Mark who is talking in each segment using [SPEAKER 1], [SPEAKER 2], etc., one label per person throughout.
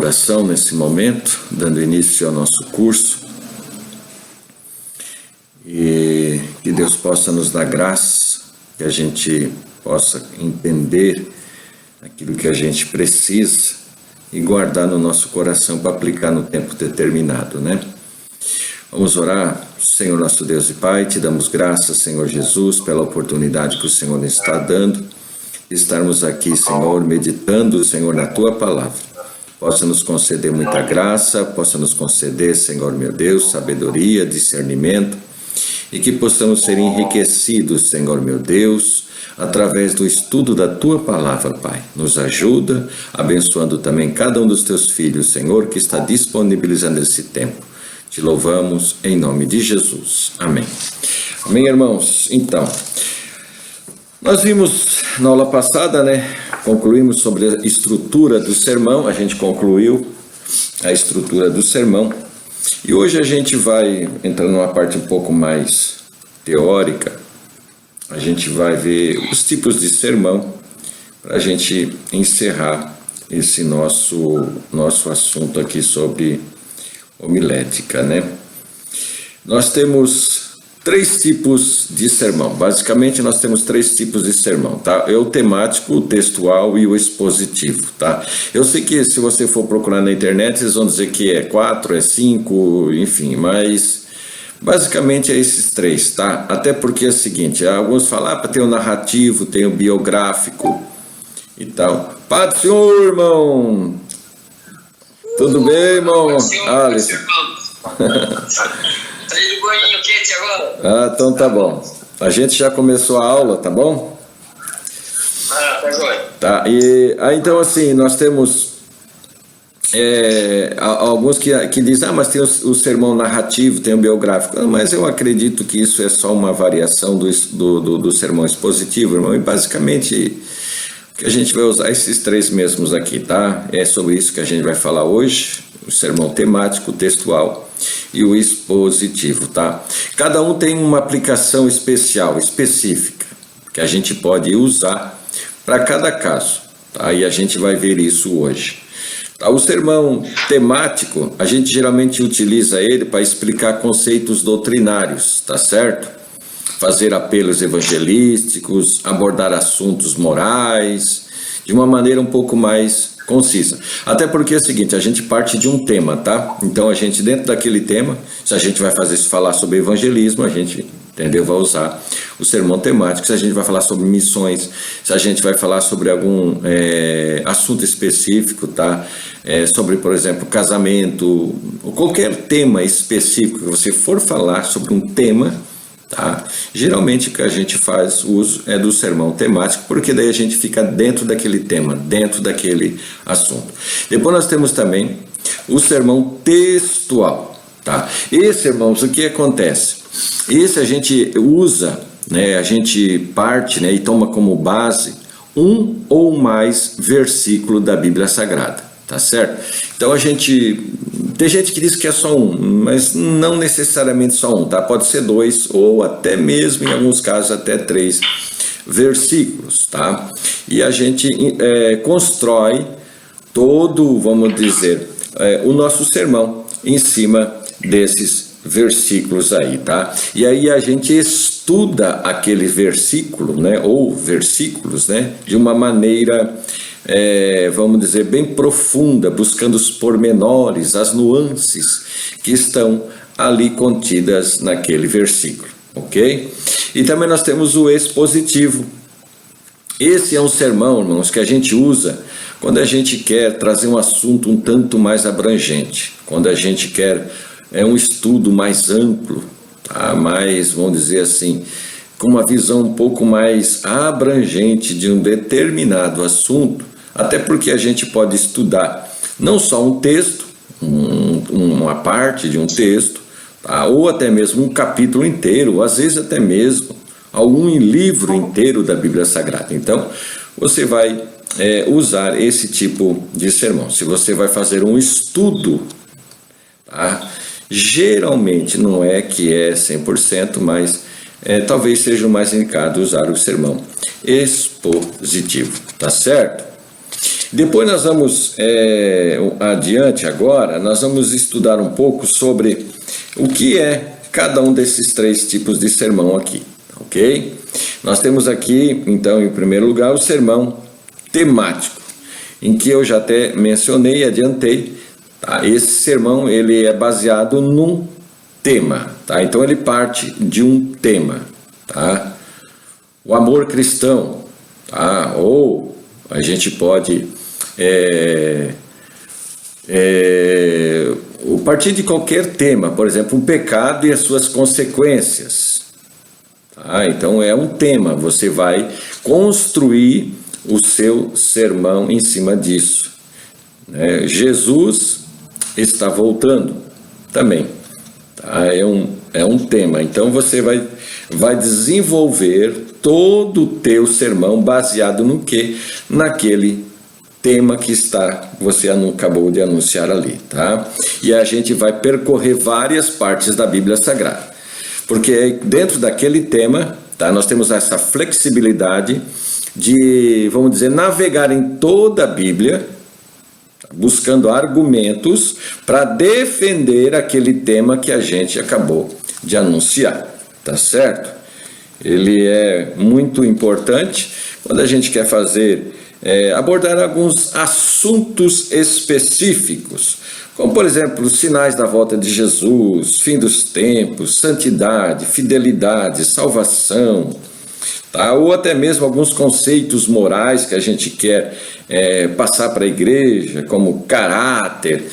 [SPEAKER 1] oração nesse momento, dando início ao nosso curso. E que Deus possa nos dar graça, que a gente possa entender aquilo que a gente precisa e guardar no nosso coração para aplicar no tempo determinado, né? Vamos orar. Senhor nosso Deus e Pai, te damos graças, Senhor Jesus, pela oportunidade que o Senhor nos está dando de estarmos aqui, Senhor, meditando, Senhor, na Tua Palavra. Possa nos conceder muita graça, possa nos conceder, Senhor meu Deus, sabedoria, discernimento, e que possamos ser enriquecidos, Senhor meu Deus, através do estudo da Tua Palavra, Pai. Nos ajuda, abençoando também cada um dos Teus filhos, Senhor, que está disponibilizando esse tempo. Te louvamos em nome de Jesus. Amém. Amém, irmãos? Então, nós vimos na aula passada, concluímos sobre a estrutura do sermão, a gente concluiu a estrutura do sermão, e hoje a gente vai entrar numa parte um pouco mais teórica. A gente vai ver os tipos de sermão para a gente encerrar esse nosso assunto aqui sobre homilética, Nós temos 3 tipos de sermão. Basicamente, nós temos 3 tipos de sermão, tá? É o temático, o textual e o expositivo, tá? Eu sei que se você for procurar na internet, vocês vão dizer que é 4, é 5, enfim, mas basicamente é esses 3, tá? Até porque é o seguinte, alguns falam, tem o narrativo, tem o biográfico e tal. Paz do Senhor, irmão! Tudo bem, irmão? Alisson.
[SPEAKER 2] Saí do banhinho quente agora.
[SPEAKER 1] Então tá bom. A gente já começou a aula, tá bom?
[SPEAKER 2] Tá jóia.
[SPEAKER 1] Tá, então assim, nós temos alguns que dizem, mas tem o sermão narrativo, tem o biográfico. Mas eu acredito que isso é só uma variação do sermão expositivo, irmão, e basicamente que a gente vai usar esses 3 mesmos aqui, tá? É sobre isso que a gente vai falar hoje, o sermão temático, o textual e o expositivo, tá? Cada um tem uma aplicação especial, específica, que a gente pode usar para cada caso, tá? E a gente vai ver isso hoje. Tá? O sermão temático, a gente geralmente utiliza ele para explicar conceitos doutrinários, tá certo? Fazer apelos evangelísticos, abordar assuntos morais, de uma maneira um pouco mais concisa. Até porque é o seguinte, a gente parte de um tema, tá? Então a gente, dentro daquele tema, se a gente vai falar sobre evangelismo, a gente, entendeu? Vai usar o sermão temático. Se a gente vai falar sobre missões, se a gente vai falar sobre algum assunto específico, tá? Sobre, por exemplo, casamento, ou qualquer tema específico que você for falar sobre um tema, tá? Geralmente o que a gente faz uso é do sermão temático, porque daí a gente fica dentro daquele tema, dentro daquele assunto. Depois nós temos também o sermão textual, tá? Esse, irmãos, o que acontece? Esse a gente usa, a gente parte, e toma como base um ou mais versículo da Bíblia Sagrada, tá certo? Então tem gente que diz que é só um, mas não necessariamente só um, tá? Pode ser 2 ou até mesmo, em alguns casos, até 3 versículos, tá? E a gente constrói todo, vamos dizer, o nosso sermão em cima desses versículos aí, tá? E aí a gente estuda aquele versículo, ou versículos, de uma maneira vamos dizer, bem profunda, buscando os pormenores, as nuances que estão ali contidas naquele versículo, ok? E também nós temos o expositivo. Esse é um sermão, irmãos, que a gente usa quando a gente quer trazer um assunto um tanto mais abrangente, quando a gente quer um estudo mais amplo, tá? Mais, vamos dizer assim, com uma visão um pouco mais abrangente de um determinado assunto, até porque a gente pode estudar não só um texto, uma parte de um texto, tá? Ou até mesmo um capítulo inteiro, ou às vezes até mesmo algum livro inteiro da Bíblia Sagrada. Então, você vai usar esse tipo de sermão. Se você vai fazer um estudo, tá? Geralmente não é que é 100%, mas talvez seja o mais indicado usar o sermão expositivo, tá certo? Depois nós vamos adiante agora, nós vamos estudar um pouco sobre o que é cada um desses 3 tipos de sermão aqui, ok? Nós temos aqui, então, em primeiro lugar, o sermão temático, em que eu já até mencionei e adiantei, tá? Esse sermão ele é baseado num tema, tá? Então ele parte de um tema, tá? O amor cristão, tá? Ou a gente pode partir de qualquer tema, por exemplo, o pecado e as suas consequências, tá? Então é um tema, você vai construir o seu sermão em cima disso, né? Jesus está voltando também, tá? É um tema, então você vai desenvolver todo o teu sermão baseado no quê? Naquele tema que você acabou de anunciar ali, tá? E a gente vai percorrer várias partes da Bíblia Sagrada, porque dentro daquele tema, tá? Nós temos essa flexibilidade de, vamos dizer, navegar em toda a Bíblia, buscando argumentos para defender aquele tema que a gente acabou de anunciar, tá certo? Ele é muito importante quando a gente quer abordar alguns assuntos específicos, como por exemplo, os sinais da volta de Jesus, fim dos tempos, santidade, fidelidade, salvação, tá? Ou até mesmo alguns conceitos morais que a gente quer passar para a igreja, como caráter,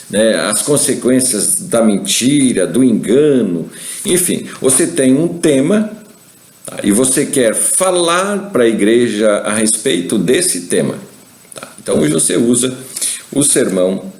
[SPEAKER 1] né? As consequências da mentira, do engano, enfim, você tem um tema, tá? E você quer falar para a igreja a respeito desse tema, tá? Então hoje você usa o sermão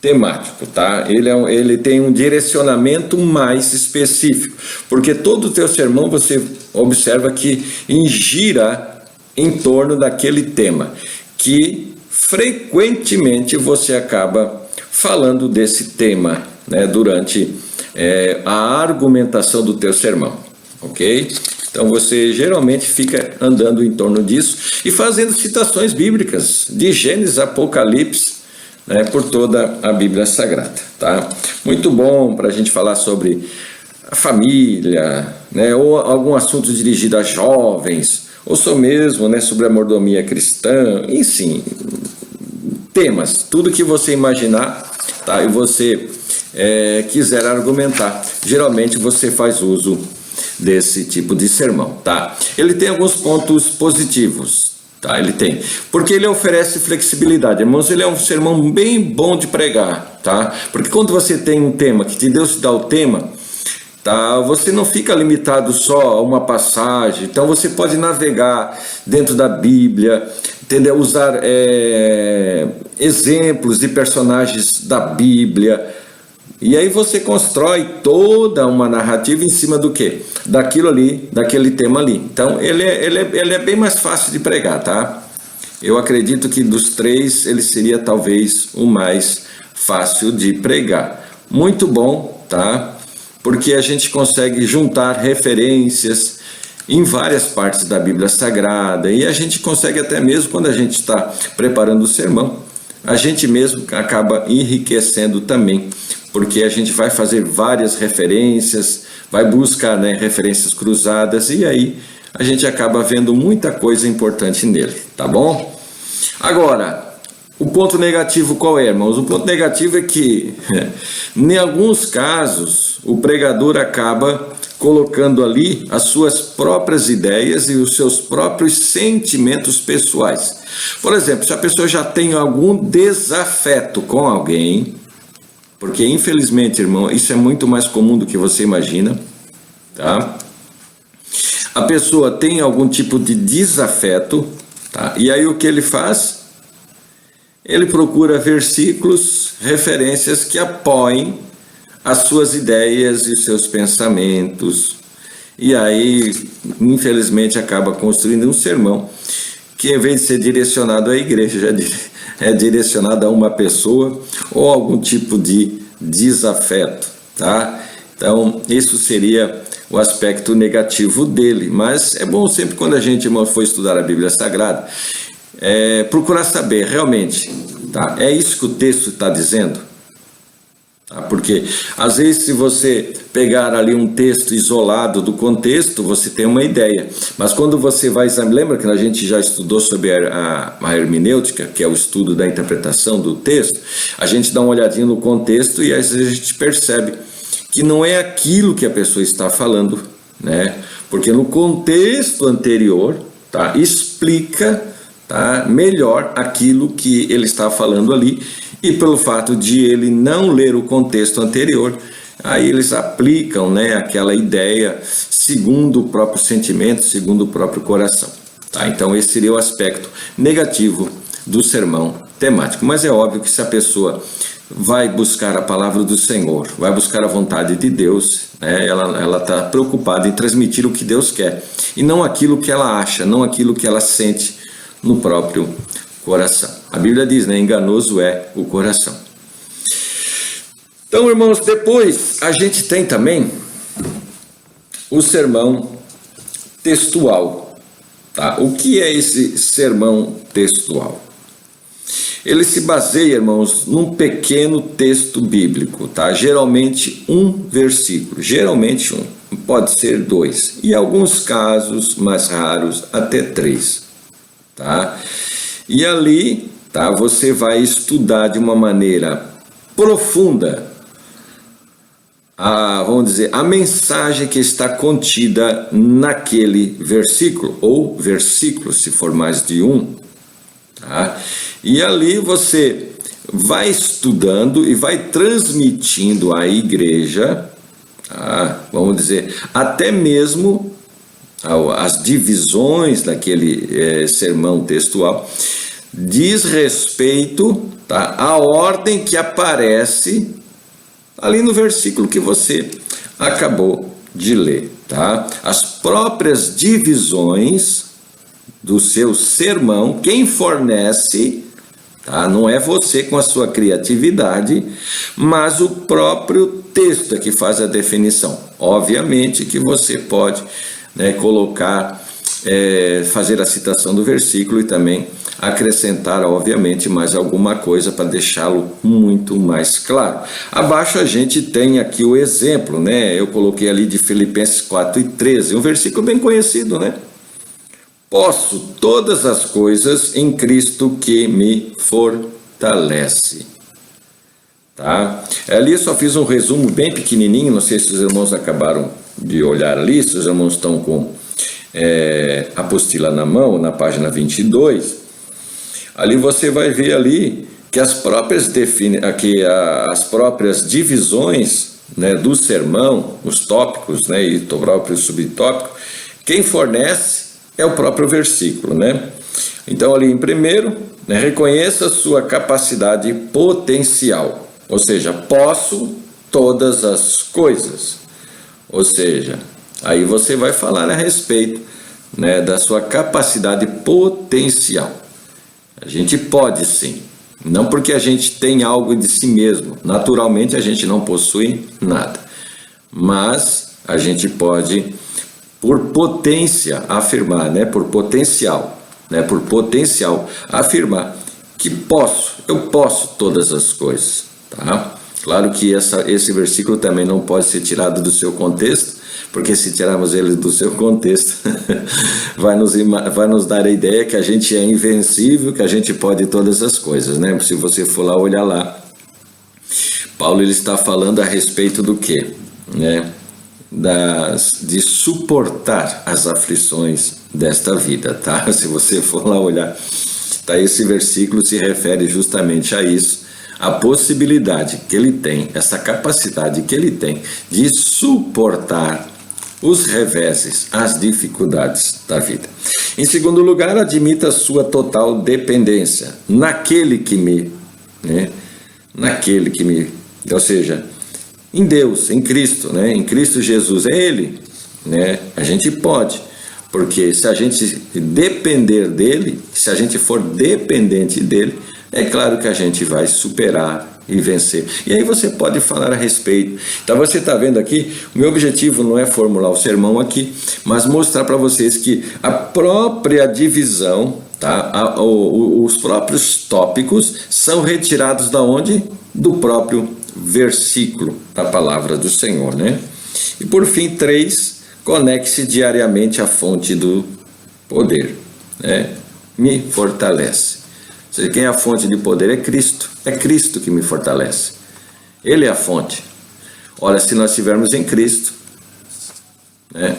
[SPEAKER 1] temático, tá? Ele tem um direcionamento mais específico, porque todo o teu sermão você observa que gira em torno daquele tema, que frequentemente você acaba falando desse tema, né, durante a argumentação do teu sermão, ok? Então você geralmente fica andando em torno disso e fazendo citações bíblicas de Gênesis, Apocalipse, né, por toda a Bíblia Sagrada, tá? Muito bom para a gente falar sobre a família, né, ou algum assunto dirigido a jovens, ou só mesmo, né, sobre a mordomia cristã, enfim, temas, tudo que você imaginar, tá? E você quiser argumentar, geralmente você faz uso desse tipo de sermão, tá? Ele tem alguns pontos positivos, tá? Ele tem, porque ele oferece flexibilidade, irmãos. Ele é um sermão bem bom de pregar, tá? Porque quando você tem um tema, que Deus te dá o tema, tá? Você não fica limitado só a uma passagem, então você pode navegar dentro da Bíblia, entendeu? Usar exemplos de personagens da Bíblia, e aí você constrói toda uma narrativa em cima do quê? Daquilo ali, daquele tema ali. Então ele é bem mais fácil de pregar, tá? Eu acredito que dos 3 ele seria talvez o mais fácil de pregar. Muito bom, tá? Porque a gente consegue juntar referências em várias partes da Bíblia Sagrada, e a gente consegue até mesmo, quando a gente está preparando o sermão, a gente mesmo acaba enriquecendo também, porque a gente vai fazer várias referências, vai buscar, né, referências cruzadas, e aí a gente acaba vendo muita coisa importante nele, tá bom? Agora, o ponto negativo qual é, irmãos? O ponto negativo é que, em alguns casos, o pregador acaba colocando ali as suas próprias ideias e os seus próprios sentimentos pessoais. Por exemplo, se a pessoa já tem algum desafeto com alguém, porque infelizmente, irmão, isso é muito mais comum do que você imagina, tá? A pessoa tem algum tipo de desafeto, tá? E aí o que ele faz? Ele procura versículos, referências que apoiem as suas ideias e os seus pensamentos, e aí, infelizmente, acaba construindo um sermão que, em vez de ser direcionado à igreja, é direcionado a uma pessoa ou algum tipo de desafeto, tá? Então, isso seria o aspecto negativo dele, mas é bom sempre quando a gente for estudar a Bíblia Sagrada, procurar saber realmente, tá? É isso que o texto está dizendo? Tá? Porque às vezes, se você pegar ali um texto isolado do contexto, você tem uma ideia, mas quando você vai examinar, lembra que a gente já estudou sobre a hermenêutica, que é o estudo da interpretação do texto, a gente dá uma olhadinha no contexto e às vezes a gente percebe que não é aquilo que a pessoa está falando, né? Porque no contexto anterior, tá, explica, tá, melhor aquilo que ele está falando ali, e pelo fato de ele não ler o contexto anterior, aí eles aplicam, né, aquela ideia segundo o próprio sentimento, segundo o próprio coração. Tá? Então esse seria o aspecto negativo do sermão temático. Mas é óbvio que se a pessoa vai buscar a palavra do Senhor, vai buscar a vontade de Deus, né, ela está preocupada em transmitir o que Deus quer, e não aquilo que ela acha, não aquilo que ela sente no próprio coração. A Bíblia diz, né, enganoso é o coração. Então, irmãos, depois a gente tem também o sermão textual. Tá? O que é esse sermão textual? Ele se baseia, irmãos, num pequeno texto bíblico, tá? Geralmente um versículo, geralmente um, pode ser 2, e em alguns casos mais raros até 3, tá? E ali, tá, você vai estudar de uma maneira profunda vamos dizer, a mensagem que está contida naquele versículo, ou versículos, se for mais de um, tá? E ali você vai estudando e vai transmitindo à igreja, tá? Vamos dizer, até mesmo as divisões daquele sermão textual, diz respeito, tá, à ordem que aparece ali no versículo que você acabou de ler, tá? As próprias divisões do seu sermão, quem fornece, tá? Não é você com a sua criatividade, mas o próprio texto é que faz a definição. Obviamente que você pode, né, colocar, fazer a citação do versículo e também acrescentar, obviamente, mais alguma coisa para deixá-lo muito mais claro. Abaixo a gente tem aqui o exemplo, né? Eu coloquei ali de Filipenses 4:13, um versículo bem conhecido, né? Posso todas as coisas em Cristo que me fortalece. Tá? Ali eu só fiz um resumo bem pequenininho, não sei se os irmãos acabaram de olhar ali, se os irmãos estão com a apostila na mão, na página 22, ali você vai ver ali que as próprias divisões, né, do sermão, os tópicos, né, e o próprio subtópico, quem fornece é o próprio versículo, né? Então ali em primeiro, né, reconheça a sua capacidade potencial, ou seja, posso todas as coisas, ou seja, aí você vai falar a respeito, né, da sua capacidade potencial. A gente pode sim, não porque a gente tem algo de si mesmo, naturalmente a gente não possui nada, mas a gente pode, por potência, afirmar, né, por potencial afirmar que eu posso todas as coisas, tá? Claro que esse versículo também não pode ser tirado do seu contexto, porque se tirarmos ele do seu contexto, vai nos dar a ideia que a gente é invencível, que a gente pode todas as coisas, né? Se você for lá olhar lá, Paulo ele está falando a respeito do quê? Né? De suportar as aflições desta vida, tá? Se você for lá olhar, tá? Esse versículo se refere justamente a isso, a possibilidade que ele tem, essa capacidade que ele tem de suportar os reveses, as dificuldades da vida. Em segundo lugar, admita a sua total dependência naquele que me, ou seja, em Deus, em Cristo, né? Em Cristo Jesus, é Ele, né? A gente pode, porque se a gente depender dEle, se a gente for dependente dEle, é claro que a gente vai superar e vencer. E aí você pode falar a respeito. Então você está vendo aqui, o meu objetivo não é formular o sermão aqui, mas mostrar para vocês que a própria divisão, tá? Os próprios tópicos são retirados da onde? Do próprio versículo da palavra do Senhor, né? E por fim, 3, conecte-se diariamente à fonte do poder, né? Me fortalece. Ou seja, quem é a fonte de poder é Cristo. É Cristo que me fortalece. Ele é a fonte. Ora, se nós estivermos em Cristo, né?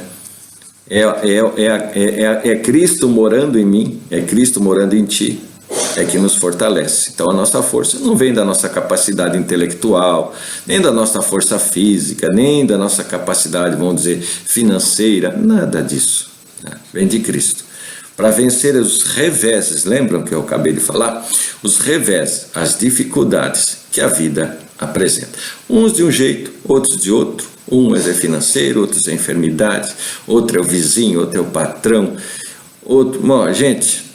[SPEAKER 1] É Cristo morando em mim, é Cristo morando em ti, é que nos fortalece. Então a nossa força não vem da nossa capacidade intelectual, nem da nossa força física, nem da nossa capacidade, vamos dizer, financeira, nada disso, né? Vem de Cristo. Para vencer os reveses, lembram que eu acabei de falar? Os reveses, as dificuldades que a vida apresenta. Uns de um jeito, outros de outro. Umas é financeiro, outros é enfermidade, outro é o vizinho, outro é o patrão, outro, bom, gente,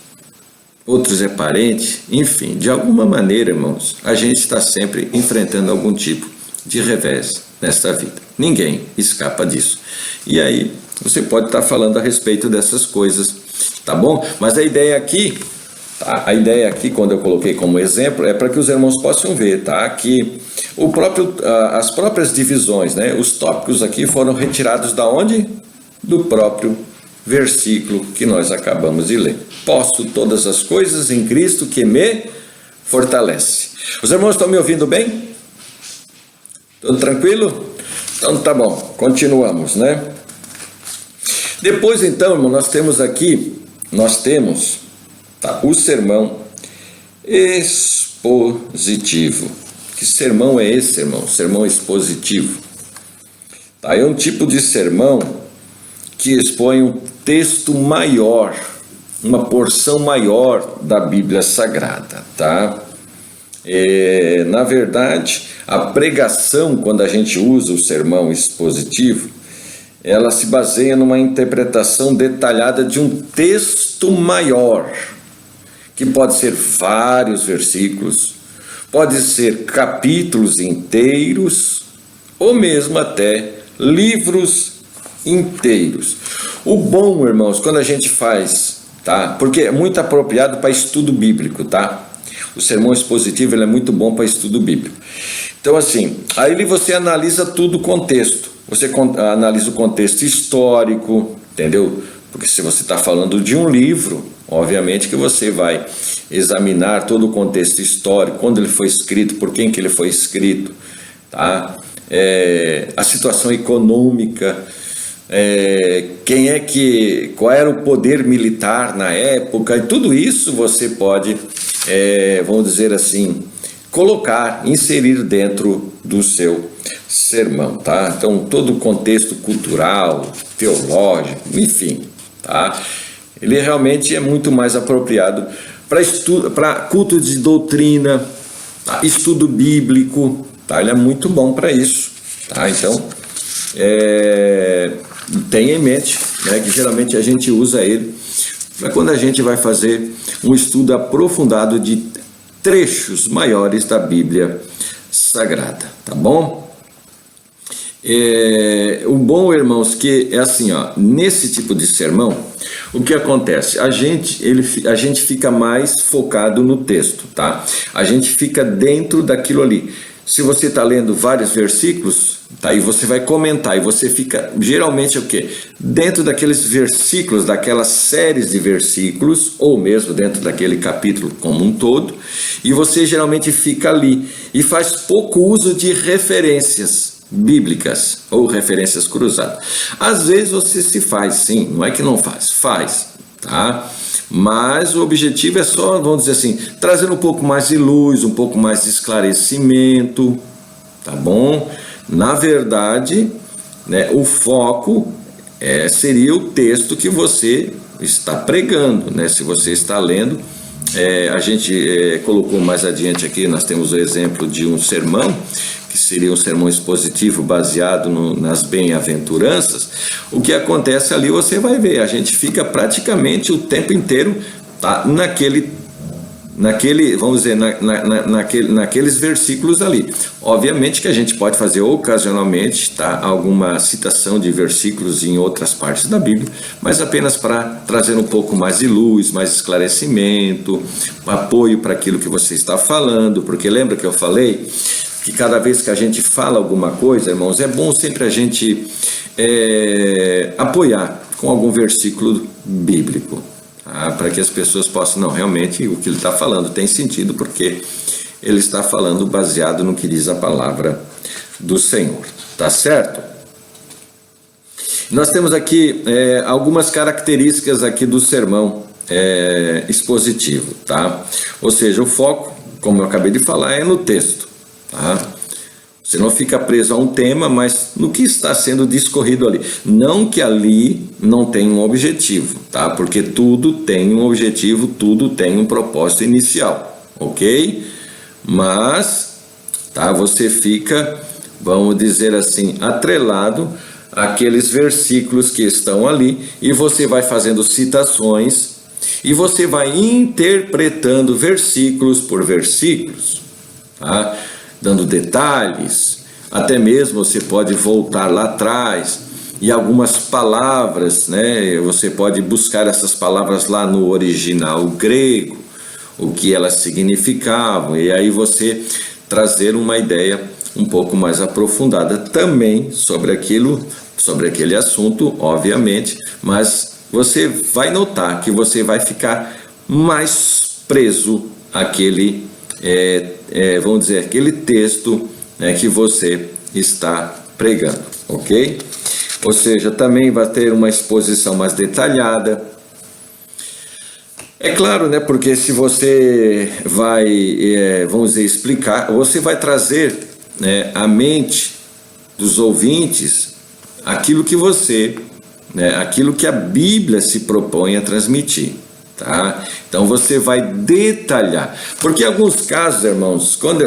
[SPEAKER 1] outros é parente, enfim, de alguma maneira, irmãos, a gente está sempre enfrentando algum tipo de revés nesta vida. Ninguém escapa disso. E aí, você pode estar falando a respeito dessas coisas, tá bom? Mas a ideia aqui, tá? A ideia aqui, quando eu coloquei como exemplo, é para que os irmãos possam ver, tá? Que as próprias divisões, né? Os tópicos aqui foram retirados da onde? Do próprio versículo que nós acabamos de ler. Posso todas as coisas em Cristo que me fortalece. Os irmãos estão me ouvindo bem? Tudo tranquilo? Então tá bom, continuamos, né? Depois então, irmão, nós temos tá, o sermão expositivo. Que sermão é esse, irmão? Sermão expositivo. Tá, é um tipo de sermão que expõe um texto maior, uma porção maior da Bíblia Sagrada, tá? Na verdade, a pregação, quando a gente usa o sermão expositivo, ela se baseia numa interpretação detalhada de um texto maior, que pode ser vários versículos, pode ser capítulos inteiros, ou mesmo até livros inteiros. O bom, irmãos, quando a gente faz, tá? Porque é muito apropriado para estudo bíblico, tá? O sermão expositivo ele é muito bom para estudo bíblico. Então, assim, aí você analisa tudo o contexto. Você analisa o contexto histórico, entendeu? Porque se você está falando de um livro, obviamente que você vai examinar todo o contexto histórico, quando ele foi escrito, por quem que ele foi escrito, tá? A situação econômica, qual era o poder militar na época, e tudo isso você pode, vamos dizer assim, inserir dentro do seu sermão, tá? Então, todo o contexto cultural, teológico, enfim, tá? Ele realmente é muito mais apropriado para culto de doutrina, tá? Estudo bíblico, tá? Ele é muito bom para isso, tá? Então, tenha em mente, né, que geralmente a gente usa ele para quando a gente vai fazer um estudo aprofundado de trechos maiores da Bíblia Sagrada, tá bom? O bom, irmãos, que é assim, ó, nesse tipo de sermão, o que acontece? A gente fica mais focado no texto, tá? A gente fica dentro daquilo ali. Se você está lendo vários versículos, tá, e você vai comentar, e você fica, geralmente, o quê? Dentro daqueles versículos, daquelas séries de versículos, ou mesmo dentro daquele capítulo como um todo, e você geralmente fica ali, e faz pouco uso de referências bíblicas, ou referências cruzadas. Às vezes você se faz, sim, não é que não faz, tá? Mas o objetivo é só, vamos dizer assim, trazer um pouco mais de luz, um pouco mais de esclarecimento, tá bom? Na verdade, né, o foco seria o texto que você está pregando, né? Se você está lendo, a gente colocou mais adiante aqui, nós temos o exemplo de um sermão, que seria um sermão expositivo baseado nas bem-aventuranças. O que acontece ali, você vai ver, a gente fica praticamente o tempo inteiro, tá, naquele vamos dizer, naqueles versículos ali. Obviamente que a gente pode fazer ocasionalmente, tá, alguma citação de versículos em outras partes da Bíblia, mas apenas para trazer um pouco mais de luz, mais esclarecimento, apoio para aquilo que você está falando, porque lembra que eu falei que cada vez que a gente fala alguma coisa, irmãos, é bom sempre a gente apoiar com algum versículo bíblico. Para que as pessoas possam, não, realmente o que ele está falando tem sentido, porque ele está falando baseado no que diz a palavra do Senhor, tá certo? Nós temos aqui algumas características aqui do sermão expositivo, tá? Ou seja, o foco, como eu acabei de falar, é no texto, tá? Você não fica preso a um tema, mas no que está sendo discorrido ali. Não que ali não tenha um objetivo, tá? Porque tudo tem um objetivo, tudo tem um propósito inicial, ok? Mas, tá? Você fica, vamos dizer assim, atrelado àqueles versículos que estão ali e você vai fazendo citações e você vai interpretando versículos por versículos, tá? Dando detalhes, até mesmo você pode voltar lá atrás e algumas palavras, né? Você pode buscar essas palavras lá no original grego, o que elas significavam, e aí você trazer uma ideia um pouco mais aprofundada também sobre aquele assunto, obviamente, mas você vai notar que você vai ficar mais preso àquele vamos dizer, aquele texto, né, que você está pregando, ok? Ou seja, também vai ter uma exposição mais detalhada. É claro, né, porque se você vai, vamos dizer, explicar, você vai trazer, né, à mente dos ouvintes aquilo que você, né, aquilo que a Bíblia se propõe a transmitir. Tá? Então você vai detalhar, porque em alguns casos, irmãos, quando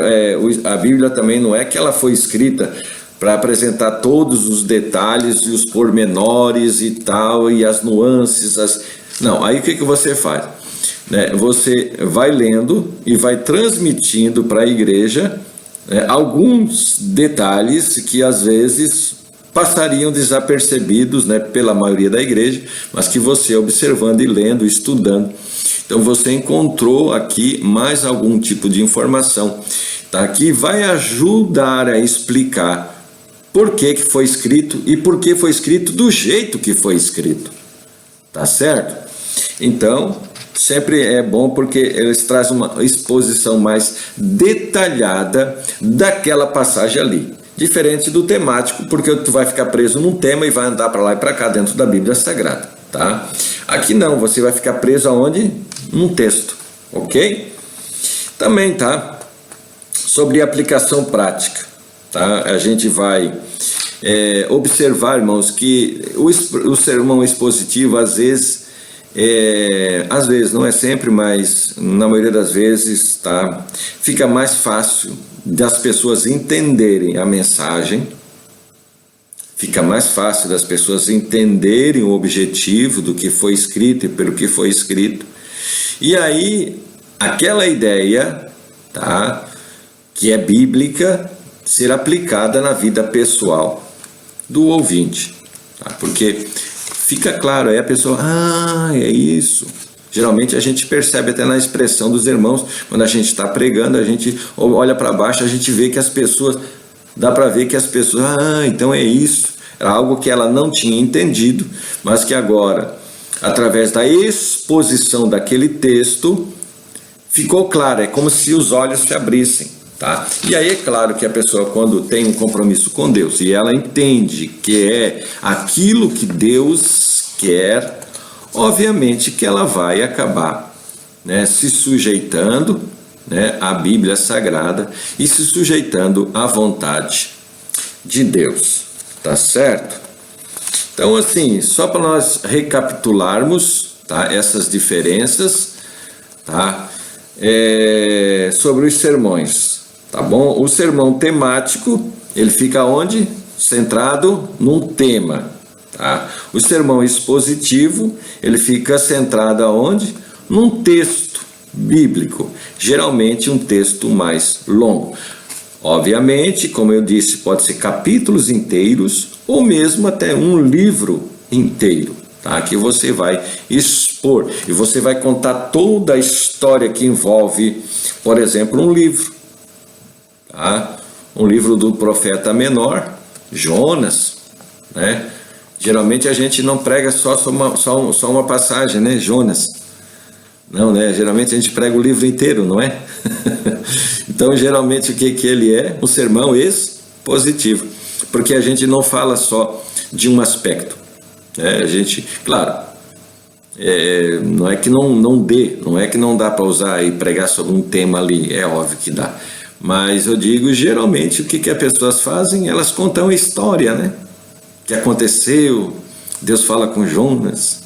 [SPEAKER 1] a Bíblia também não é que ela foi escrita para apresentar todos os detalhes e os pormenores e tal, e as nuances, não, aí o que você faz? Né? Você vai lendo e vai transmitindo para a igreja, né, alguns detalhes que às vezes passariam desapercebidos, né, pela maioria da igreja, mas que você observando e lendo, estudando, então você encontrou aqui mais algum tipo de informação, tá, que vai ajudar a explicar por que foi escrito e por que foi escrito do jeito que foi escrito, tá certo? Então, sempre é bom porque eles trazem uma exposição mais detalhada daquela passagem ali. Diferente do temático, porque tu vai ficar preso num tema e vai andar para lá e para cá dentro da Bíblia Sagrada, tá? Aqui não, você vai ficar preso aonde? Num texto, ok? Também, tá? Sobre aplicação prática, tá? A gente vai observar, irmãos, que o sermão expositivo, às vezes, não é sempre, mas na maioria das vezes, tá? Fica mais fácil das pessoas entenderem a mensagem, fica mais fácil das pessoas entenderem o objetivo do que foi escrito e pelo que foi escrito, e aí aquela ideia, tá, que é bíblica, ser aplicada na vida pessoal do ouvinte, tá? Porque fica claro, aí a pessoa, é isso. Geralmente a gente percebe até na expressão dos irmãos, quando a gente está pregando, a gente olha para baixo, a gente vê que as pessoas, dá para ver que as pessoas, então é isso. Era algo que ela não tinha entendido, mas que agora, através da exposição daquele texto, ficou claro, é como se os olhos se abrissem, tá? E aí é claro que a pessoa, quando tem um compromisso com Deus e ela entende que é aquilo que Deus quer, obviamente que ela vai acabar, né, se sujeitando, né, à Bíblia Sagrada e se sujeitando à vontade de Deus, tá certo? Então, assim, só para nós recapitularmos, tá, essas diferenças, tá, sobre os sermões, tá bom? O sermão temático, ele fica onde? Centrado num tema. Tá? O sermão expositivo, ele fica centrado aonde? Num texto bíblico, geralmente um texto mais longo. Obviamente, como eu disse, pode ser capítulos inteiros ou mesmo até um livro inteiro, tá? Que você vai expor e você vai contar toda a história que envolve, por exemplo, um livro, tá? Um livro do profeta menor, Jonas, né? Geralmente a gente não prega só uma passagem, né? Jonas. Não, né? Geralmente a gente prega o livro inteiro, não é? Então, geralmente, o que ele é? Um sermão expositivo. Porque a gente não fala só de um aspecto, né? A gente, claro, não é que não dê, não é que não dá para usar e pregar sobre um tema ali, é óbvio que dá. Mas eu digo, geralmente, o que as pessoas fazem? Elas contam a história, né? O que aconteceu, Deus fala com Jonas,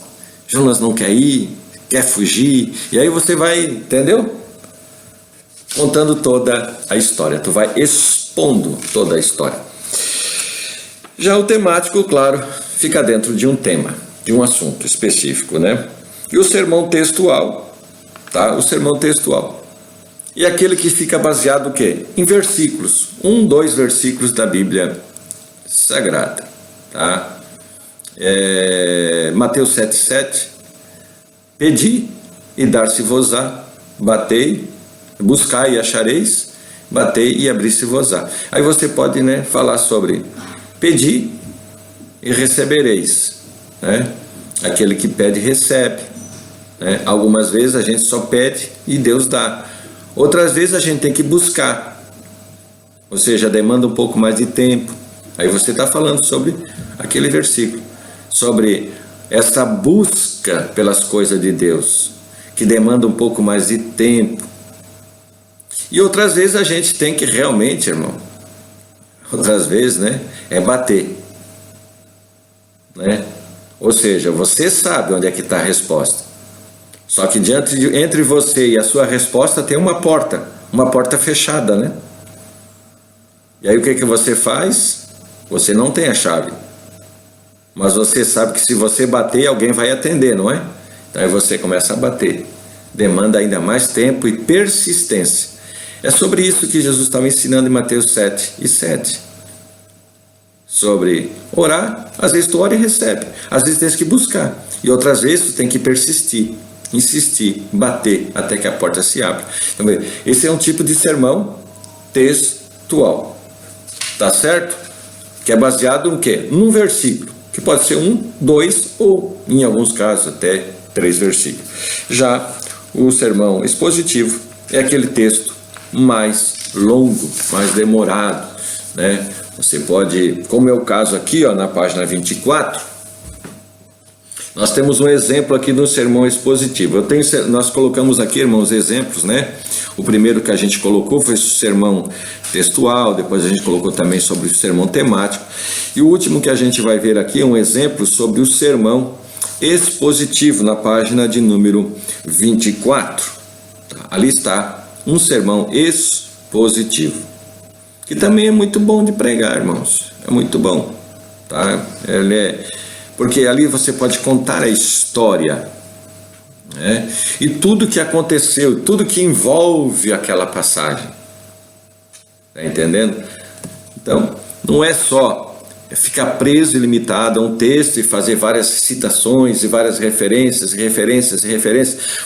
[SPEAKER 1] Jonas não quer ir, quer fugir, e aí você vai, entendeu? Contando toda a história, tu vai expondo toda a história. Já o temático, claro, fica dentro de um tema, de um assunto específico, né? E o sermão textual, tá? O sermão textual. E aquele que fica baseado o quê? Em versículos, 2 versículos da Bíblia Sagrada, tá? Mateus 7,7, pedi e dar-se-vos-á, batei, buscai e achareis, batei e abrir-se-vos-á. Aí você pode, né, falar sobre pedir e recebereis, né? Aquele que pede recebe, né? Algumas vezes a gente só pede e Deus dá, outras vezes a gente tem que buscar, ou seja, demanda um pouco mais de tempo. Aí você está falando sobre aquele versículo, sobre essa busca pelas coisas de Deus, que demanda um pouco mais de tempo. E outras vezes a gente tem que realmente, irmão, outras vezes, né, é bater, né? Ou seja, você sabe onde é que está a resposta, só que entre você e a sua resposta tem uma porta fechada, né? E aí o que você faz? Você não tem a chave, mas você sabe que se você bater, alguém vai atender, não é? Então aí você começa a bater, demanda ainda mais tempo e persistência. É sobre isso que Jesus estava ensinando em Mateus 7:7. Sobre orar, às vezes tu ora e recebe, às vezes tens que buscar, e outras vezes tu tem que persistir, insistir, bater até que a porta se abra. Então, esse é um tipo de sermão textual, tá certo? Que é baseado no quê? Num versículo, que pode ser 1, 2 ou, em alguns casos, até 3 versículos. Já o sermão expositivo é aquele texto mais longo, mais demorado, né? Você pode, como é o caso aqui, ó, na página 24, nós temos um exemplo aqui do sermão expositivo. Nós colocamos aqui, irmãos, exemplos, né? O primeiro que a gente colocou foi o sermão textual, depois a gente colocou também sobre o sermão temático, e o último que a gente vai ver aqui é um exemplo sobre o sermão expositivo, na página de número 24. Ali está um sermão expositivo, que também é muito bom de pregar, irmãos, é muito bom, tá? Porque ali você pode contar a história, né? E tudo que aconteceu, tudo que envolve aquela passagem, tá entendendo? Então, não é só ficar preso e limitado a um texto e fazer várias citações e várias referências,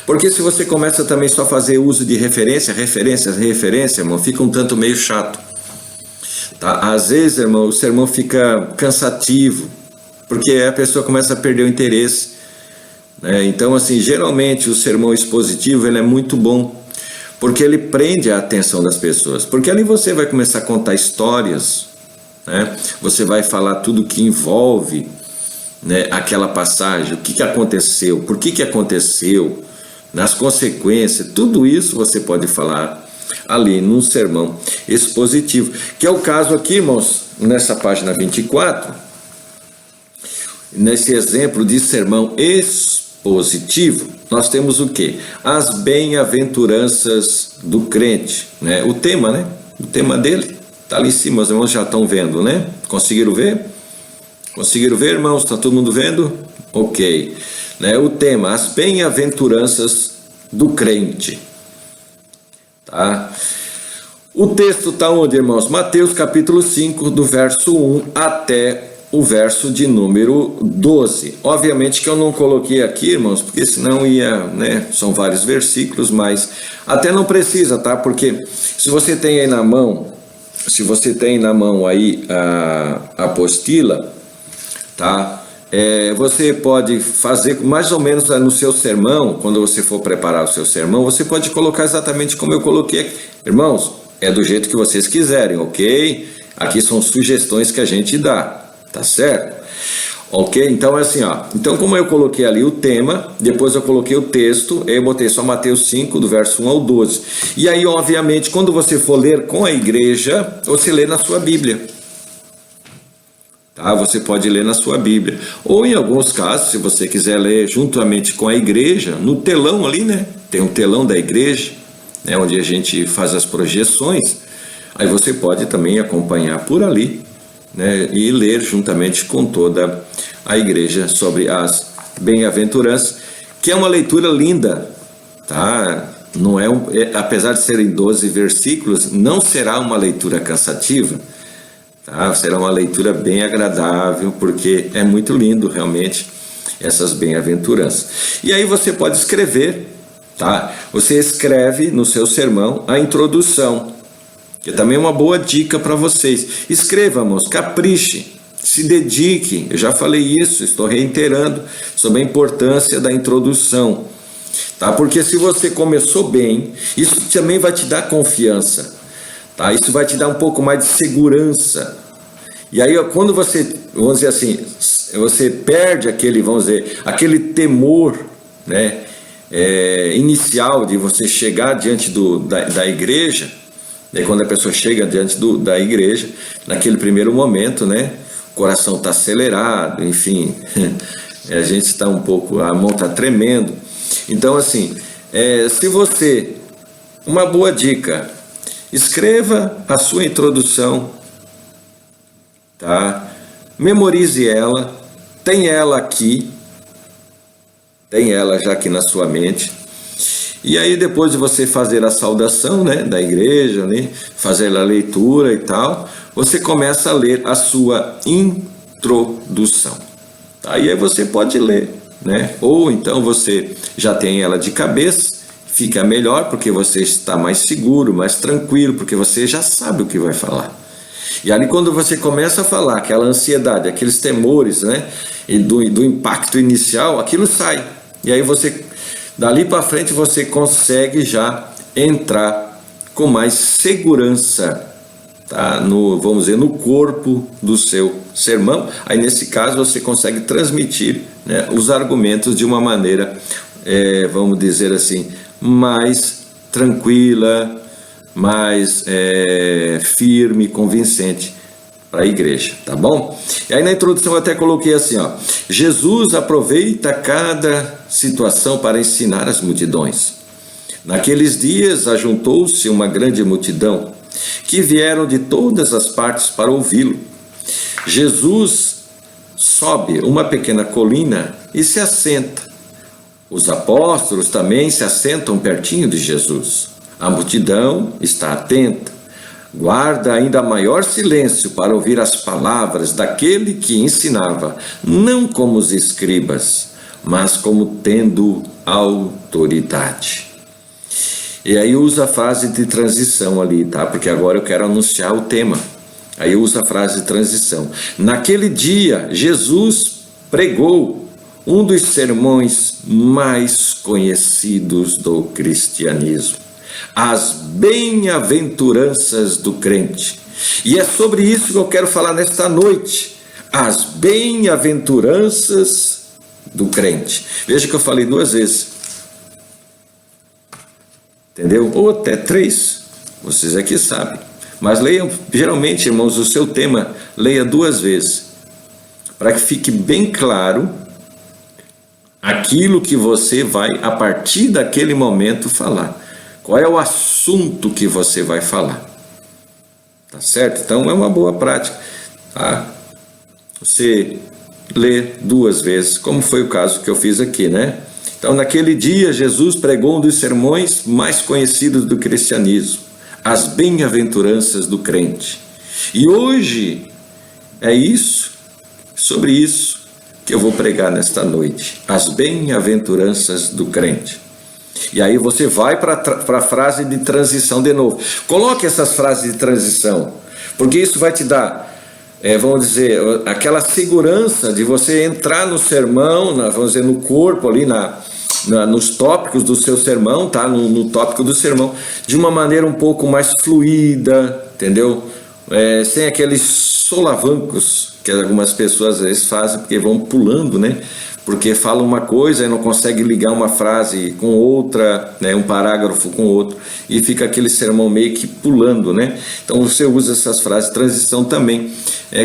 [SPEAKER 1] porque se você começa também só a fazer uso de referência, irmão, fica um tanto meio chato, tá? Às vezes, irmão, o sermão fica cansativo, porque a pessoa começa a perder o interesse, né? Então, assim, geralmente o sermão expositivo ele é muito bom, porque ele prende a atenção das pessoas, porque ali você vai começar a contar histórias, né? Você vai falar tudo que envolve, né, aquela passagem, o que aconteceu, por que aconteceu, nas consequências, tudo isso você pode falar ali num sermão expositivo, que é o caso aqui, irmãos, nessa página 24, nesse exemplo de sermão expositivo, nós temos o quê? As bem-aventuranças do crente, né? O tema, né? O tema dele está ali em cima, os irmãos já estão vendo, né? Conseguiram ver? Conseguiram ver, irmãos? Está todo mundo vendo? Ok. Né? O tema, as bem-aventuranças do crente. tá? O texto está onde, irmãos? Mateus capítulo 5, do verso 1 até o verso de número 12. Obviamente que eu não coloquei aqui, irmãos, porque senão ia, né? São vários versículos, mas até não precisa, tá? Porque se você tem aí na mão, aí a apostila, tá? Você pode fazer mais ou menos no seu sermão, quando você for preparar o seu sermão, você pode colocar exatamente como eu coloquei aqui. Irmãos, é do jeito que vocês quiserem, ok? Aqui são sugestões que a gente dá, tá certo? Ok? Então é assim, ó. Então, como eu coloquei ali o tema, depois eu coloquei o texto, eu botei só Mateus 5, do verso 1 ao 12. E aí, obviamente, quando você for ler com a igreja, você lê na sua Bíblia. Tá? Você pode ler na sua Bíblia. Ou em alguns casos, se você quiser ler juntamente com a igreja, no telão ali, né? Tem um telão da igreja, né, onde a gente faz as projeções, aí você pode também acompanhar por ali, né, e ler juntamente com toda a igreja sobre as bem-aventuranças, que é uma leitura linda, tá? Não apesar de serem 12 versículos, não será uma leitura cansativa, tá? Será uma leitura bem agradável, porque é muito lindo realmente essas bem-aventuranças. E aí você pode escrever, tá? Você escreve no seu sermão a introdução, que também é uma boa dica para vocês. Escreva, irmãos, capriche, se dedique. Eu já falei isso, estou reiterando sobre a importância da introdução, tá? Porque se você começou bem, isso também vai te dar confiança, tá? Isso vai te dar um pouco mais de segurança. E aí, quando você, vamos dizer assim, você perde aquele temor, né? Inicial de você chegar diante da igreja, né? Quando a pessoa chega diante da igreja, naquele primeiro momento, né? O coração está acelerado, enfim, a gente está um pouco, a mão está tremendo. Então, assim, uma boa dica, escreva a sua introdução, tá? Memorize ela, tenha ela aqui, tem ela já aqui na sua mente. E aí, depois de você fazer a saudação, né, da igreja, né, fazer a leitura e tal, você começa a ler a sua introdução. Tá? E aí você pode ler, né? Ou então você já tem ela de cabeça, fica melhor porque você está mais seguro, mais tranquilo, porque você já sabe o que vai falar. E ali, quando você começa a falar, aquela ansiedade, aqueles temores, né, e do impacto inicial, aquilo sai. E aí dali para frente, você consegue já entrar com mais segurança, tá? Vamos dizer, no corpo do seu sermão. Aí, nesse caso, você consegue transmitir, né, os argumentos de uma maneira, vamos dizer assim, mais tranquila, mais firme, convincente para a igreja, tá bom? E aí, na introdução eu até coloquei assim, ó: Jesus aproveita cada situação para ensinar as multidões. Naqueles dias ajuntou-se uma grande multidão, que vieram de todas as partes para ouvi-lo. Jesus sobe uma pequena colina e se assenta. Os apóstolos também se assentam pertinho de Jesus. A multidão está atenta, guarda ainda maior silêncio para ouvir as palavras daquele que ensinava, não como os escribas, mas como tendo autoridade. E aí usa a frase de transição ali, tá? Porque agora eu quero anunciar o tema. Aí usa a frase de transição. Naquele dia, Jesus pregou um dos sermões mais conhecidos do cristianismo: as bem-aventuranças do crente. E é sobre isso que eu quero falar nesta noite: as bem-aventuranças do crente. Veja que eu falei 2 vezes, entendeu? Ou até 3, vocês aqui sabem. Mas leiam, geralmente, irmãos, o seu tema, leia 2 vezes, para que fique bem claro aquilo que você vai, a partir daquele momento, falar. Qual é o assunto que você vai falar? Tá certo? Então é uma boa prática, tá? Você lê 2 vezes, como foi o caso que eu fiz aqui, né? Então, naquele dia, Jesus pregou um dos sermões mais conhecidos do cristianismo, as bem-aventuranças do crente. E hoje é sobre isso que eu vou pregar nesta noite, as bem-aventuranças do crente. E aí você vai para a frase de transição de novo. Coloque essas frases de transição, porque isso vai te dar, vamos dizer, aquela segurança de você entrar no sermão, vamos dizer, no corpo ali, nos tópicos do seu sermão, tá? No tópico do sermão, de uma maneira um pouco mais fluida, entendeu? Sem aqueles solavancos que algumas pessoas às vezes fazem, porque vão pulando, né? Porque falam uma coisa e não consegue ligar uma frase com outra, né? Um parágrafo com outro, e fica aquele sermão meio que pulando, né? Então você usa essas frases de transição também.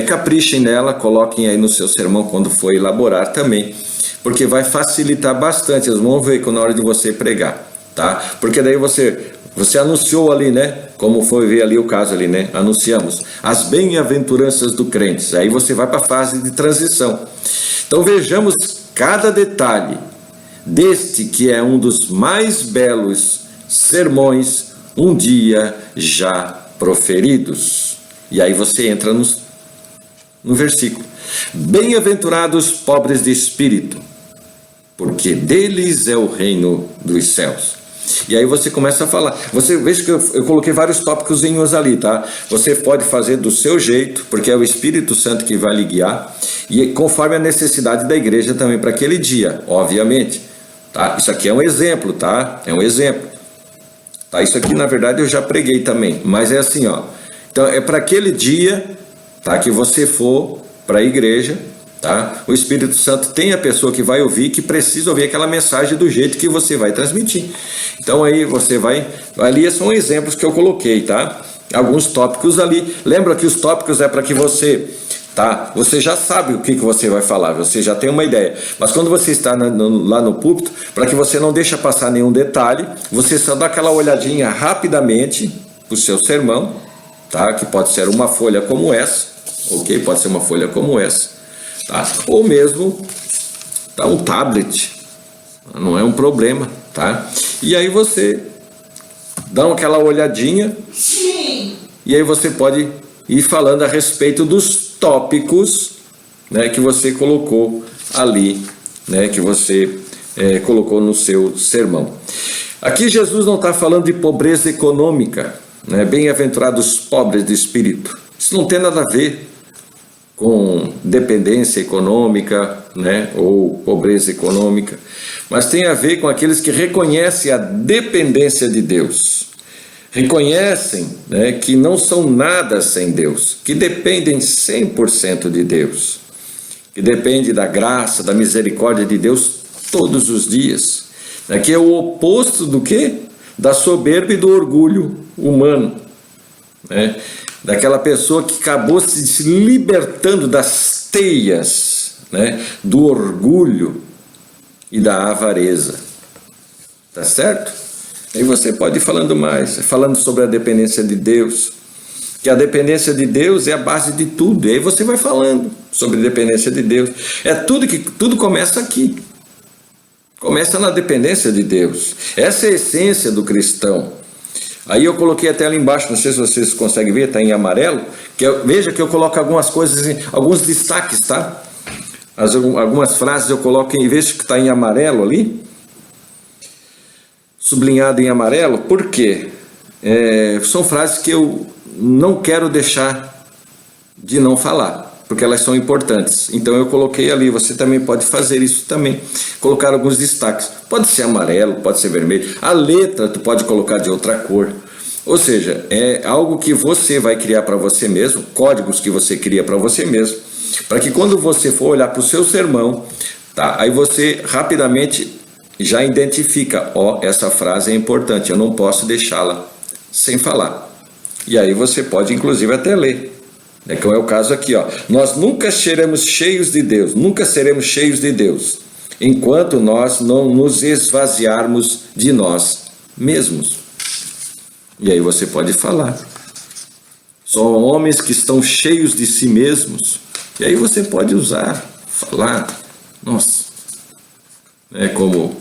[SPEAKER 1] Caprichem nela, coloquem aí no seu sermão quando for elaborar também, porque vai facilitar bastante. Eles vão ver na hora de você pregar, tá? Porque daí você anunciou ali, né? Como foi ver ali o caso ali, né? Anunciamos as bem-aventuranças do crente. Aí você vai para a fase de transição. Então vejamos cada detalhe deste que é um dos mais belos sermões um dia já proferidos. E aí você entra no versículo. Bem-aventurados pobres de espírito, porque deles é o reino dos céus. E aí você começa a falar. Você veja que eu coloquei vários tópicozinhos ali, tá? Você pode fazer do seu jeito, porque é o Espírito Santo que vai lhe guiar, e conforme a necessidade da igreja também para aquele dia, obviamente, tá? Isso aqui é um exemplo, tá? É um exemplo, tá? Isso aqui na verdade eu já preguei também, mas é assim, ó. Então é para aquele dia, tá? Que você for para a igreja, tá? O Espírito Santo tem a pessoa que vai ouvir, que precisa ouvir aquela mensagem do jeito que você vai transmitir. Então aí você vai, ali são exemplos que eu coloquei, tá? Alguns tópicos ali. Lembra que os tópicos é para que você, tá? Você já sabe o que você vai falar, você já tem uma ideia. Mas quando você está lá no púlpito, para que você não deixe passar nenhum detalhe, você só dá aquela olhadinha rapidamente para o seu sermão, tá? Que pode ser uma folha como essa, ok? Pode ser uma folha como essa. Tá? Ou mesmo um tablet, não é um problema, tá? E aí você dá aquela olhadinha. Sim. E aí você pode ir falando a respeito dos tópicos, né, que você colocou ali, né, que você colocou no seu sermão. Aqui Jesus não está falando de pobreza econômica, né? Bem-aventurados pobres de espírito. Isso não tem nada a ver com dependência econômica, né, ou pobreza econômica, mas tem a ver com aqueles que reconhecem a dependência de Deus, reconhecem, né, que não são nada sem Deus, que dependem 100% de Deus, que dependem da graça, da misericórdia de Deus todos os dias, né, que é o oposto do quê? Da soberba e do orgulho humano, né? Daquela pessoa que acabou se libertando das teias, né, do orgulho e da avareza. Tá certo? Aí você pode ir falando mais, falando sobre a dependência de Deus, que a dependência de Deus é a base de tudo. E aí você vai falando sobre a dependência de Deus. Tudo começa aqui. Começa na dependência de Deus. Essa é a essência do cristão. Aí eu coloquei até ali embaixo, não sei se vocês conseguem ver, está em amarelo, veja que eu coloco algumas coisas, alguns destaques, tá? Algumas frases eu coloco em vez que está em amarelo ali, sublinhado em amarelo, por quê? São frases que eu não quero deixar de não falar, porque elas são importantes. Então eu coloquei ali, você também pode fazer isso também, colocar alguns destaques. Pode ser amarelo, pode ser vermelho. A letra tu pode colocar de outra cor. Ou seja, é algo que você vai criar para você mesmo, códigos que você cria para você mesmo, para que quando você for olhar para o seu sermão, tá? Aí você rapidamente já identifica, essa frase é importante, eu não posso deixá-la sem falar. E aí você pode inclusive até ler. Como é o caso aqui, nós nunca seremos cheios de Deus, nunca seremos cheios de Deus, enquanto nós não nos esvaziarmos de nós mesmos. E aí você pode falar. São homens que estão cheios de si mesmos. E aí você pode falar, nossa, como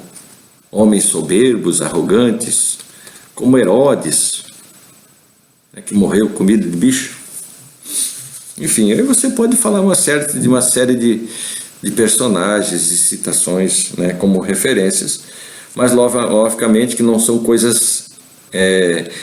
[SPEAKER 1] homens soberbos, arrogantes, como Herodes, né, que morreu comida de bicho. Enfim, aí você pode falar uma série de personagens e citações, né, como referências, mas logicamente que não são coisas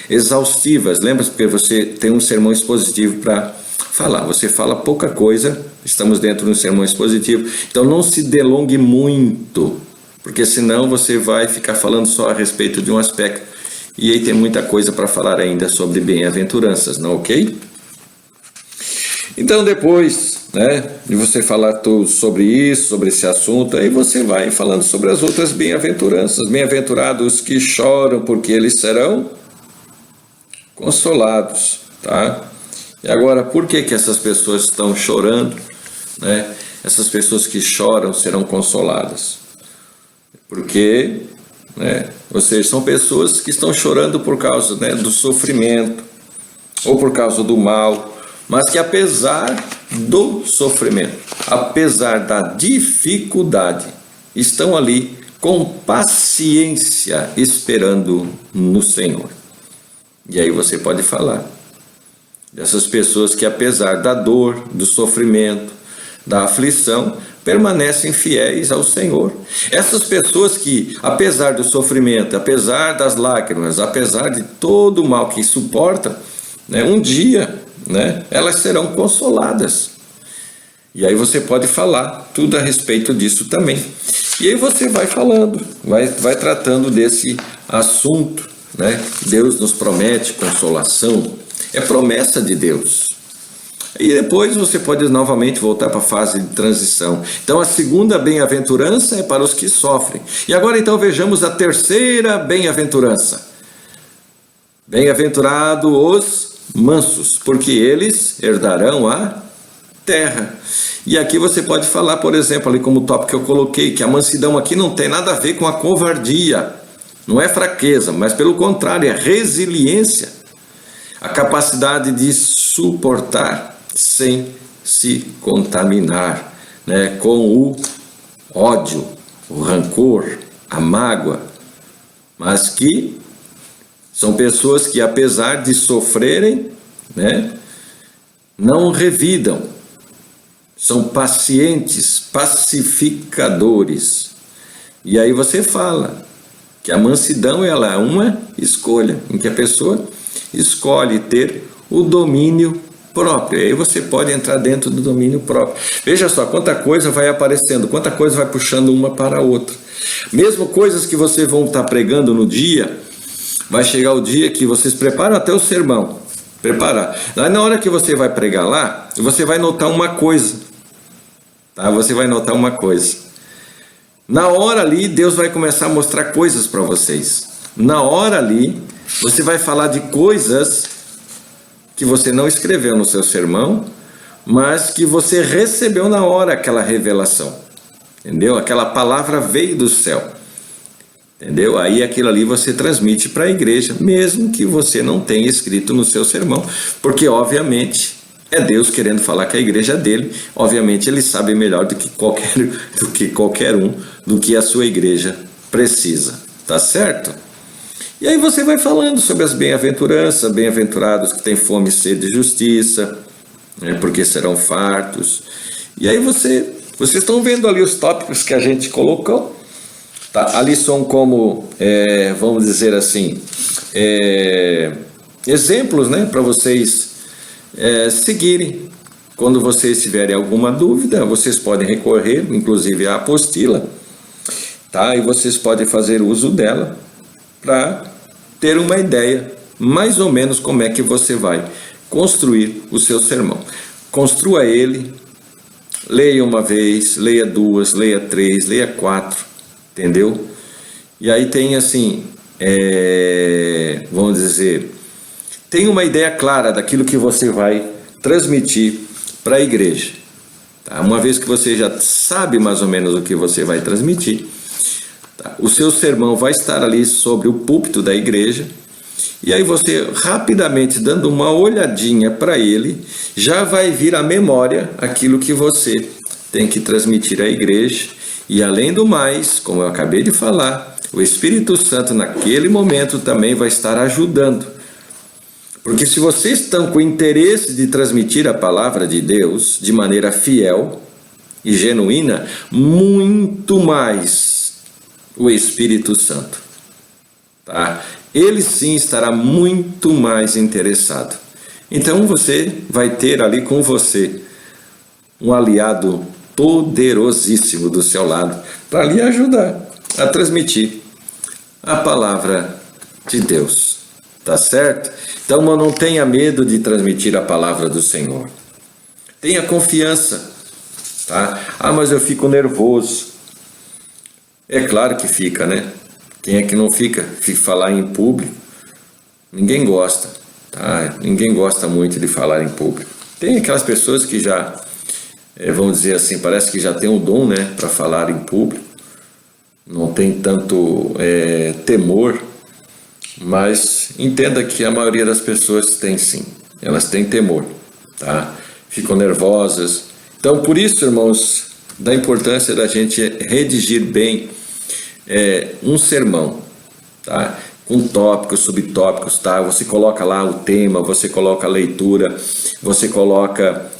[SPEAKER 1] exaustivas. Lembra? Porque você tem um sermão expositivo para falar. Você fala pouca coisa, estamos dentro de um sermão expositivo, então não se delongue muito, porque senão você vai ficar falando só a respeito de um aspecto, e aí tem muita coisa para falar ainda sobre bem-aventuranças, não, ok? Então depois, né, de você falar tudo sobre isso, sobre esse assunto, aí você vai falando sobre as outras bem-aventuranças. Bem-aventurados que choram, porque eles serão consolados, tá? E agora, por que essas pessoas estão chorando, né? Essas pessoas que choram serão consoladas. Porque, né, ou seja, são pessoas que estão chorando por causa, né, do sofrimento, ou por causa do mal, mas que apesar do sofrimento, apesar da dificuldade, estão ali com paciência esperando no Senhor. E aí você pode falar dessas pessoas que apesar da dor, do sofrimento, da aflição, permanecem fiéis ao Senhor. Essas pessoas que, apesar do sofrimento, apesar das lágrimas, apesar de todo o mal que suportam, né, um dia, né, elas serão consoladas. E aí você pode falar tudo a respeito disso também. E aí você vai falando, vai tratando desse assunto, né? Deus nos promete consolação, é promessa de Deus. E depois você pode novamente voltar para a fase de transição. Então a segunda bem-aventurança é para os que sofrem. E agora então vejamos a terceira bem-aventurança. Bem-aventurado os mansos, porque eles herdarão a terra. E aqui você pode falar, por exemplo, ali como tópico que eu coloquei, que a mansidão aqui não tem nada a ver com a covardia, não é fraqueza, mas pelo contrário, é resiliência, a capacidade de suportar sem se contaminar, né, com o ódio, o rancor, a mágoa, mas que são pessoas que, apesar de sofrerem, né, não revidam, são pacientes, pacificadores. E aí você fala que a mansidão ela é uma escolha, em que a pessoa escolhe ter o domínio próprio. E aí você pode entrar dentro do domínio próprio. Veja só quanta coisa vai aparecendo, quanta coisa vai puxando uma para a outra. Mesmo coisas que vocês vão estar pregando no dia, vai chegar o dia que vocês preparam até o sermão. Preparar. Aí na hora que você vai pregar lá, você vai notar uma coisa. Tá? Você vai notar uma coisa. Na hora ali, Deus vai começar a mostrar coisas para vocês. Na hora ali, você vai falar de coisas que você não escreveu no seu sermão, mas que você recebeu na hora aquela revelação. Entendeu? Aquela palavra veio do céu. Entendeu? Aí aquilo ali você transmite para a igreja, mesmo que você não tenha escrito no seu sermão, porque obviamente é Deus querendo falar com a igreja dele, obviamente ele sabe melhor do que qualquer um, do que a sua igreja precisa, tá certo? E aí você vai falando sobre as bem-aventuranças, bem-aventurados que têm fome e sede de justiça, né, porque serão fartos. E aí vocês estão vendo ali os tópicos que a gente colocou. Tá, ali são como, vamos dizer assim, exemplos, né, para vocês seguirem. Quando vocês tiverem alguma dúvida, vocês podem recorrer, inclusive, à apostila, tá? E vocês podem fazer uso dela para ter uma ideia, mais ou menos, como é que você vai construir o seu sermão. Construa ele, leia uma vez, leia duas, leia três, leia quatro. Entendeu? E aí tem assim, vamos dizer, tem uma ideia clara daquilo que você vai transmitir para a igreja. Tá? Uma vez que você já sabe mais ou menos o que você vai transmitir, tá? O seu sermão vai estar ali sobre o púlpito da igreja, e aí você rapidamente dando uma olhadinha para ele, já vai vir à memória aquilo que você tem que transmitir à igreja. E além do mais, como eu acabei de falar, O Espírito Santo naquele momento também vai estar ajudando. Porque se vocês estão com interesse de transmitir a palavra de Deus de maneira fiel e genuína, muito mais o Espírito Santo, tá? Ele sim estará muito mais interessado. Então você vai ter ali com você um aliado poderosíssimo do seu lado para lhe ajudar a transmitir a palavra de Deus, tá certo? Então não tenha medo de transmitir a palavra do Senhor. Tenha confiança, tá? Mas eu fico nervoso. É claro que fica, né? Quem é que não fica? Falar em público, ninguém gosta, tá? Ninguém gosta muito de falar em público. Tem aquelas pessoas que já, vamos dizer assim, parece que já tem um dom, né, para falar em público. Não tem tanto temor, mas entenda que a maioria das pessoas tem sim, elas têm temor, tá? Ficam nervosas. Então, por isso, irmãos, da importância da gente redigir bem um sermão, tá? Com tópicos, subtópicos, tá? Você coloca lá o tema, você coloca a leitura, você coloca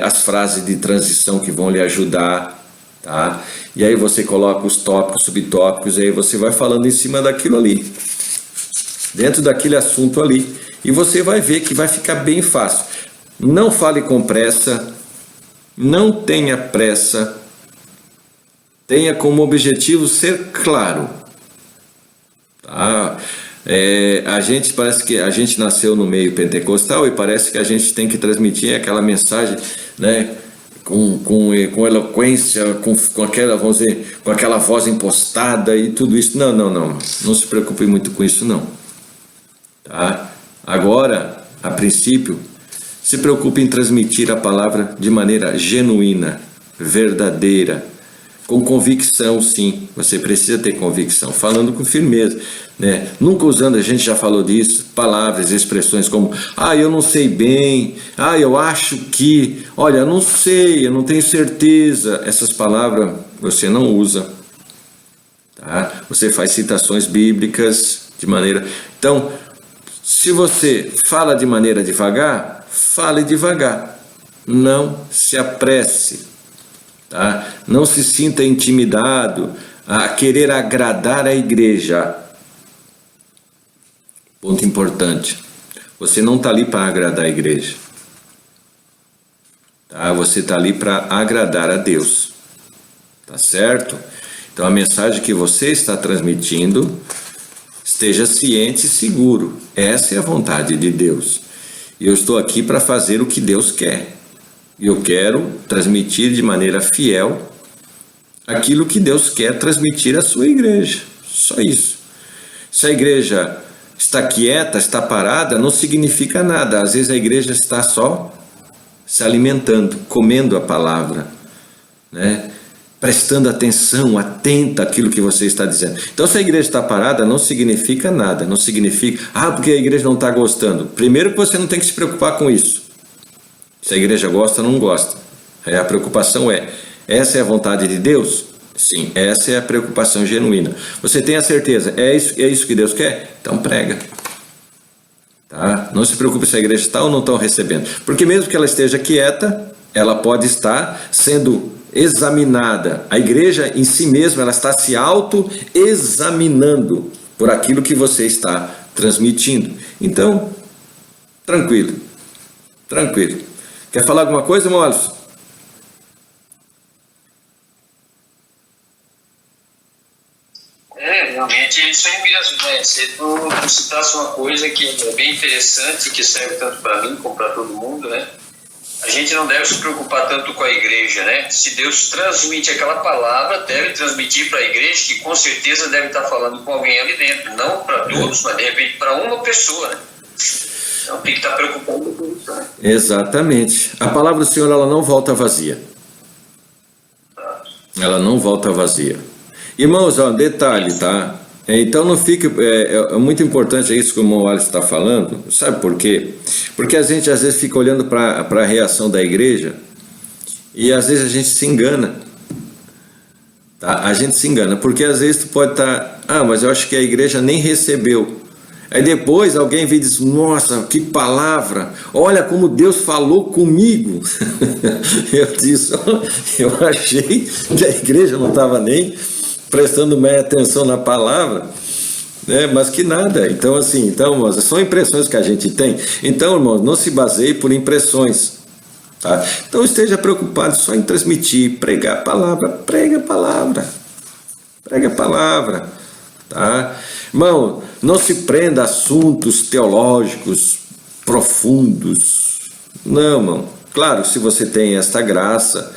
[SPEAKER 1] as frases de transição que vão lhe ajudar, tá? E aí você coloca os tópicos, subtópicos, e aí você vai falando em cima daquilo ali, dentro daquele assunto ali, e você vai ver que vai ficar bem fácil. Não fale com pressa, não tenha pressa, tenha como objetivo ser claro, tá? A gente parece que a gente nasceu no meio pentecostal e parece que a gente tem que transmitir aquela mensagem, né, com eloquência, com aquela, vamos dizer, com aquela voz impostada e tudo isso. Não se preocupe muito com isso não, tá? Agora, a princípio, se preocupe em transmitir a palavra de maneira genuína, verdadeira, com convicção, sim. Você precisa ter convicção, falando com firmeza, né? Nunca usando, a gente já falou disso, palavras, expressões como eu não sei bem, eu acho que, olha, eu não sei, eu não tenho certeza. Essas palavras você não usa, tá? Você faz citações bíblicas de maneira... Então, se você fala de maneira devagar, fale devagar, não se apresse. Tá? Não se sinta intimidado a querer agradar a igreja. Ponto importante. Você não está ali para agradar a igreja. Tá? Você está ali para agradar a Deus. Tá certo? Então a mensagem que você está transmitindo, esteja ciente e seguro. Essa é a vontade de Deus. E eu estou aqui para fazer o que Deus quer. E eu quero transmitir de maneira fiel aquilo que Deus quer transmitir à sua igreja. Só isso. Se a igreja está quieta, está parada, não significa nada. Às vezes a igreja está só se alimentando, comendo a palavra, né? Prestando atenção, atenta àquilo que você está dizendo. Então, se a igreja está parada, não significa nada. Não significa, porque a igreja não está gostando. Primeiro que você não tem que se preocupar com isso. Se a igreja gosta ou não gosta. A preocupação essa é a vontade de Deus? Sim, essa é a preocupação genuína. Você tem a certeza, é isso que Deus quer? Então prega. Tá? Não se preocupe se a igreja está ou não está recebendo. Porque mesmo que ela esteja quieta, ela pode estar sendo examinada. A igreja em si mesma, ela está se auto-examinando por aquilo que você está transmitindo. Então, tranquilo. Quer falar alguma coisa, irmão Alisson?
[SPEAKER 2] Realmente é isso aí mesmo, né? Se tu citasse uma coisa que é bem interessante, que serve tanto para mim como para todo mundo, né? A gente não deve se preocupar tanto com a igreja, né? Se Deus transmite aquela palavra, deve transmitir para a igreja, que com certeza deve estar falando com alguém ali dentro. Não para todos, mas de repente para uma pessoa, né? Então tem que estar preocupado com isso, né?
[SPEAKER 1] Exatamente. A palavra do Senhor, ela não volta vazia. Ela não volta vazia. Irmãos, detalhe, tá? Então não fique... É muito importante isso que o irmão Alisson está falando. Sabe por quê? Porque a gente às vezes fica olhando para a reação da igreja e às vezes a gente se engana. Tá? A gente se engana, porque às vezes tu pode estar, mas eu acho que a igreja nem recebeu. Aí depois alguém vem e diz, nossa, que palavra, olha como Deus falou comigo. Eu disse, eu achei que a igreja não estava nem prestando mais atenção na palavra, né? Mas que nada. Então assim, irmãos, são impressões que a gente tem. Então, irmãos, não se baseie por impressões. Tá? Então esteja preocupado só em transmitir, pregar a palavra, pregue a palavra, pregue a palavra, tá? Irmão, não se prenda a assuntos teológicos profundos, não, irmão. Claro, se você tem esta graça,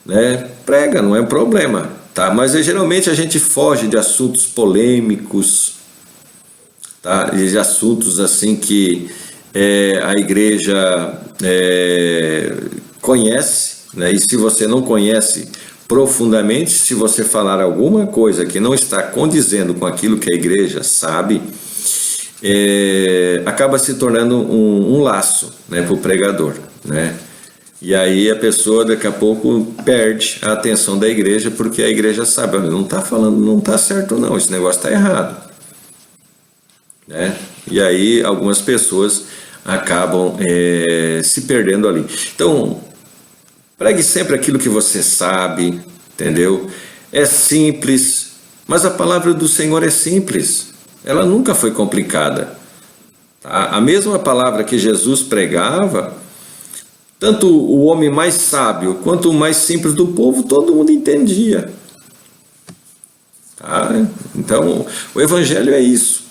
[SPEAKER 1] né, prega, não é um problema, tá? Mas geralmente a gente foge de assuntos polêmicos, tá? E de assuntos assim que a igreja conhece, né? E se você não conhece profundamente, se você falar alguma coisa que não está condizendo com aquilo que a igreja sabe, acaba se tornando um laço, né, para o pregador, né? E aí a pessoa daqui a pouco perde a atenção da igreja, porque a igreja sabe, olha, não está falando, não está certo não, esse negócio está errado, né? E aí algumas pessoas acabam se perdendo ali. Então, pregue sempre aquilo que você sabe, entendeu? É simples, mas a palavra do Senhor é simples, ela nunca foi complicada. Tá? A mesma palavra que Jesus pregava, tanto o homem mais sábio quanto o mais simples do povo, todo mundo entendia. Tá? Então, o Evangelho é isso.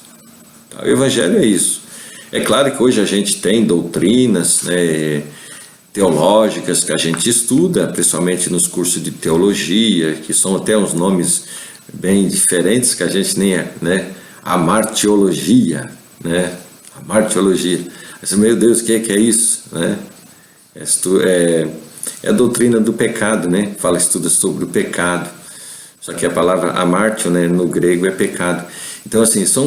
[SPEAKER 1] Tá? O Evangelho é isso. É claro que hoje a gente tem doutrinas, né, teológicas que a gente estuda, principalmente nos cursos de teologia, que são até uns nomes bem diferentes que a gente nem né? A martiologia, né? A martiologia. Meu Deus, o que é isso? Né? É a doutrina do pecado, né? Estuda sobre o pecado. Só que a palavra amártio, né, no grego é pecado. Então, assim, se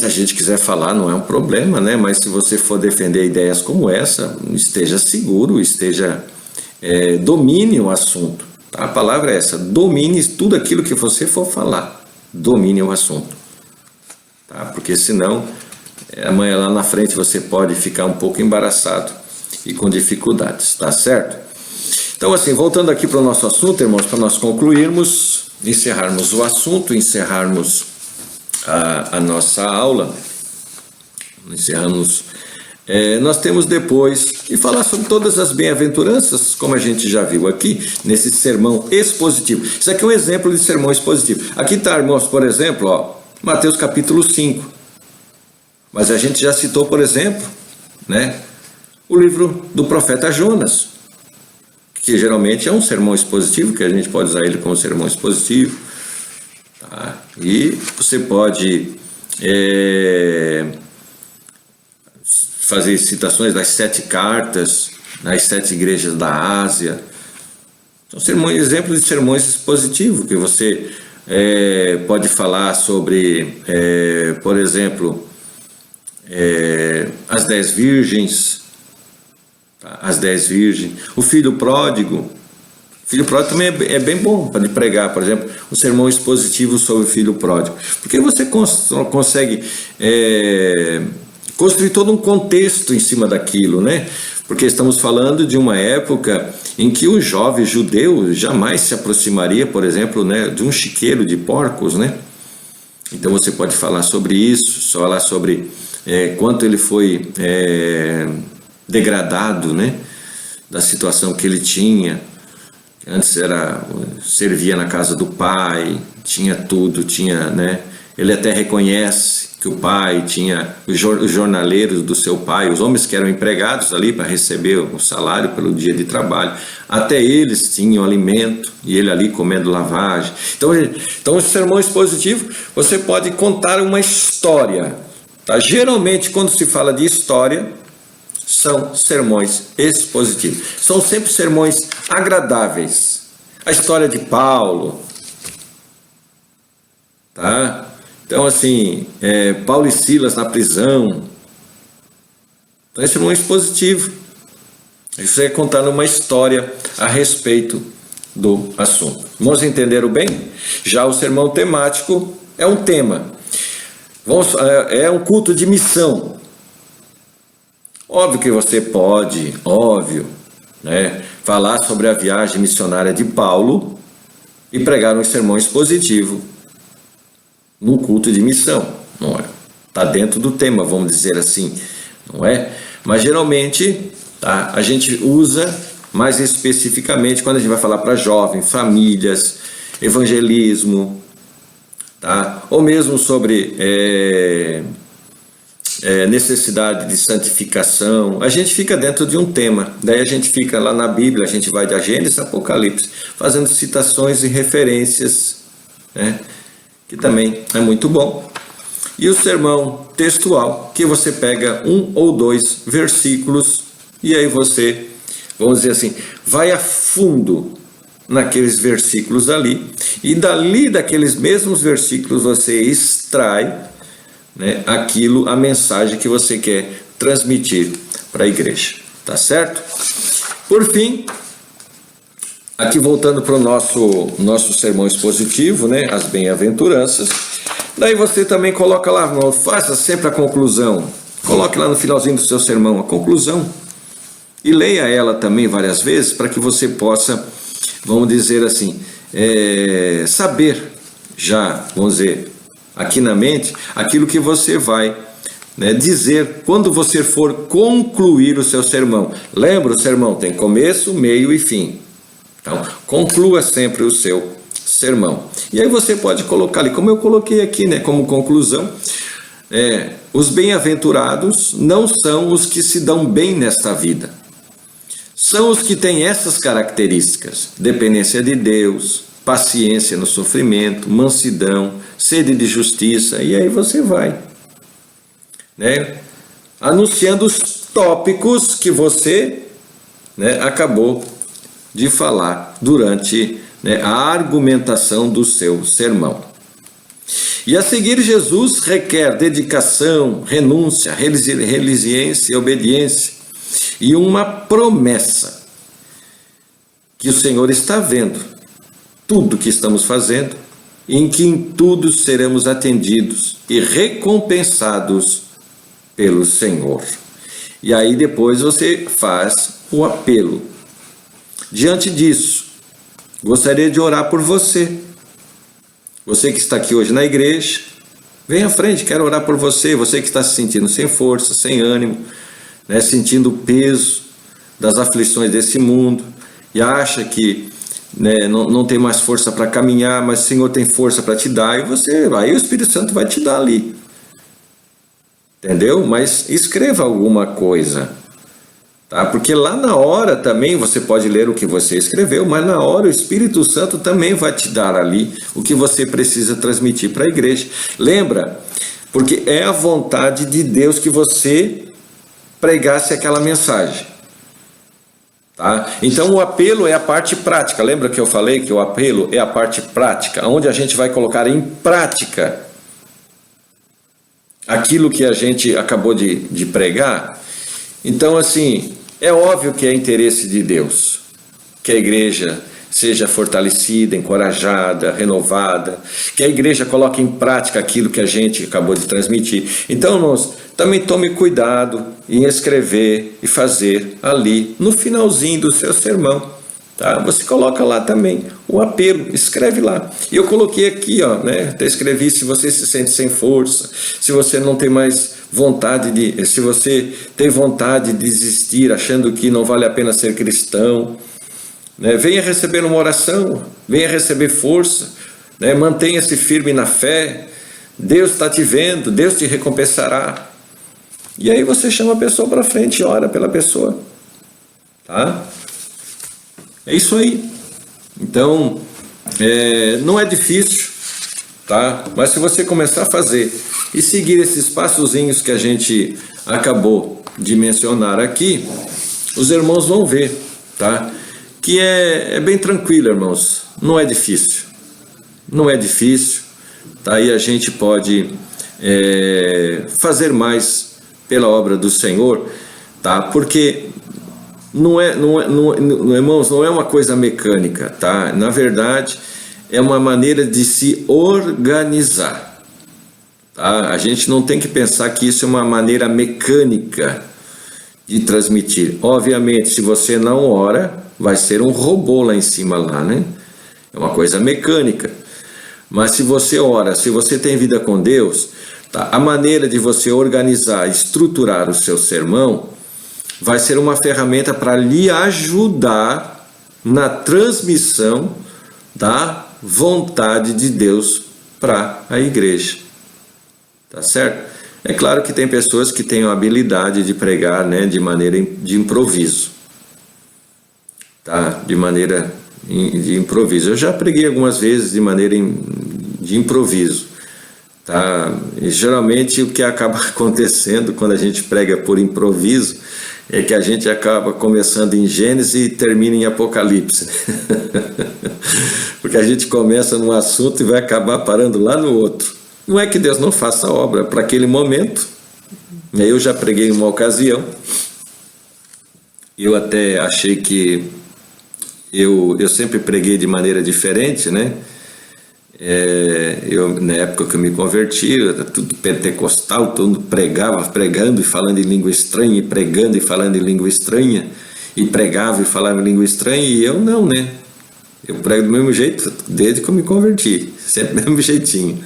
[SPEAKER 1] a gente quiser falar, não é um problema, né? Mas se você for defender ideias como essa, esteja seguro, domine o assunto. Tá? A palavra é essa, domine tudo aquilo que você for falar, domine o assunto. Tá? Porque senão, amanhã lá na frente você pode ficar um pouco embaraçado e com dificuldades, tá certo? Então assim, voltando aqui para o nosso assunto, irmãos, para nós concluirmos, encerrarmos o assunto, encerrarmos a nossa aula, nós temos depois que falar sobre todas as bem-aventuranças, como a gente já viu aqui, nesse sermão expositivo. Isso aqui é um exemplo de sermão expositivo. Aqui está, irmãos, por exemplo, Mateus capítulo 5. Mas a gente já citou, por exemplo, né, o livro do profeta Jonas, que geralmente é um sermão expositivo, que a gente pode usar ele como sermão expositivo. Tá? E você pode fazer citações das 7 cartas, das 7 igrejas da Ásia. São exemplos de sermões expositivos, que você pode falar sobre, por exemplo, as 10 virgens, tá? As 10 virgens, o filho pródigo. Filho pródigo também é bem bom para pregar, por exemplo, um sermão expositivo sobre o filho pródigo, porque você consegue construir todo um contexto em cima daquilo, né? Porque estamos falando de uma época em que o jovem judeu jamais se aproximaria, por exemplo, né, de um chiqueiro de porcos, né? Então você pode falar sobre isso, falar sobre quanto ele foi degradado, né, da situação que ele tinha. Antes servia na casa do pai, tinha tudo, né? Ele até reconhece que o pai tinha os jornaleiros do seu pai, os homens que eram empregados ali para receber o salário pelo dia de trabalho, até eles tinham alimento e ele ali comendo lavagem. Então o sermão expositivo, você pode contar uma história, tá? Geralmente quando se fala de história, são sermões expositivos, são sempre sermões agradáveis. A história de Paulo, tá? Então assim, Paulo e Silas na prisão, então é sermão expositivo. Isso é contar uma história a respeito do assunto. Vamos entender bem? Já o sermão temático é um tema. É um culto de missão. Óbvio que você pode, né, falar sobre a viagem missionária de Paulo e pregar um sermão expositivo num culto de missão, não é? Está dentro do tema, vamos dizer assim, não é? Mas geralmente, tá, a gente usa mais especificamente quando a gente vai falar para jovens, famílias, evangelismo, tá? Ou mesmo sobre necessidade de santificação. A gente fica dentro de um tema, daí a gente fica lá na Bíblia, a gente vai de Gênesis a Apocalipse, fazendo citações e referências, né? Que também é muito bom. E o sermão textual, que você pega 1 ou 2 versículos e aí você, vamos dizer assim, vai a fundo naqueles versículos ali, e daqueles mesmos versículos você extrai, né, a mensagem que você quer transmitir para a igreja, tá certo? Por fim, aqui voltando para o nosso sermão expositivo, né, as bem-aventuranças, daí você também coloca lá, faça sempre a conclusão, coloque lá no finalzinho do seu sermão a conclusão, e leia ela também várias vezes, para que você possa, vamos dizer assim, saber já, vamos dizer, aqui na mente, aquilo que você vai, né, dizer quando você for concluir o seu sermão. Lembra, o sermão tem começo, meio e fim. Então, conclua sempre o seu sermão. E aí você pode colocar ali, como eu coloquei aqui, né, como conclusão, os bem-aventurados não são os que se dão bem nesta vida. São os que têm essas características: dependência de Deus, paciência no sofrimento, mansidão, sede de justiça, e aí você vai, né, anunciando os tópicos que você, né, acabou de falar durante, né, a argumentação do seu sermão. E a seguir, Jesus requer dedicação, renúncia, resiliência e obediência, e uma promessa que o Senhor está vendo tudo que estamos fazendo, em que em tudo seremos atendidos e recompensados pelo Senhor. E aí depois você faz o apelo. Diante disso, gostaria de orar por você. Você que está aqui hoje na igreja, vem à frente, quero orar por você. Você que está se sentindo sem força, sem ânimo, né, sentindo o peso das aflições desse mundo e acha que, né, não tem mais força para caminhar, mas o Senhor tem força para te dar, e você vai, e o Espírito Santo vai te dar ali. Entendeu? Mas escreva alguma coisa, tá? Porque lá na hora também você pode ler o que você escreveu, mas na hora o Espírito Santo também vai te dar ali o que você precisa transmitir para a igreja. Lembra? Porque é a vontade de Deus que você pregasse aquela mensagem. Tá? Então o apelo é a parte prática. Lembra que eu falei que o apelo é a parte prática, onde a gente vai colocar em prática aquilo que a gente acabou de pregar. Então, assim, é óbvio que é interesse de Deus que a igreja seja fortalecida, encorajada, renovada, que a igreja coloque em prática aquilo que a gente acabou de transmitir. Então, irmãos, também tome cuidado em escrever e fazer ali, no finalzinho do seu sermão, tá? Você coloca lá também o apelo, escreve lá. E eu coloquei aqui, ó, né? Até escrevi: se você se sente sem força, se você não tem mais vontade se você tem vontade de desistir, achando que não vale a pena ser cristão, né? Venha receber uma oração, venha receber força, né? Mantenha-se firme na fé. Deus está te vendo, Deus te recompensará. E aí você chama a pessoa para frente e ora pela pessoa, tá? É isso aí. Então, não é difícil, tá? Mas se você começar a fazer e seguir esses passozinhos que a gente acabou de mencionar aqui, os irmãos vão ver, tá? Que é bem tranquilo, irmãos. Não é difícil. Não é difícil, tá? E a gente pode fazer mais pela obra do Senhor, tá? Porque irmãos, não é uma coisa mecânica, tá? Na verdade, é uma maneira de se organizar, tá? A gente não tem que pensar que isso é uma maneira mecânica de transmitir. Obviamente, se você não ora, vai ser um robô lá em cima, lá, né? É uma coisa mecânica. Mas se você ora, se você tem vida com Deus, tá? A maneira de você organizar, estruturar o seu sermão vai ser uma ferramenta para lhe ajudar na transmissão da vontade de Deus para a igreja. Tá certo? É claro que tem pessoas que têm a habilidade de pregar, né, de maneira de improviso. Tá? De maneira de improviso. Eu já preguei algumas vezes de maneira de improviso. Tá? E geralmente o que acaba acontecendo quando a gente prega por improviso é que a gente acaba começando em Gênesis e termina em Apocalipse. Porque a gente começa num assunto e vai acabar parando lá no outro. Não é que Deus não faça a obra para aquele momento. Eu já preguei em uma ocasião. Eu até achei que eu sempre preguei de maneira diferente, né? Na época que eu me converti, era tudo pentecostal, todo mundo pregando e falando em língua estranha, e pregando e falando em língua estranha, e pregava e falava em língua estranha, e eu não, né? Eu prego do mesmo jeito desde que eu me converti, sempre do mesmo jeitinho.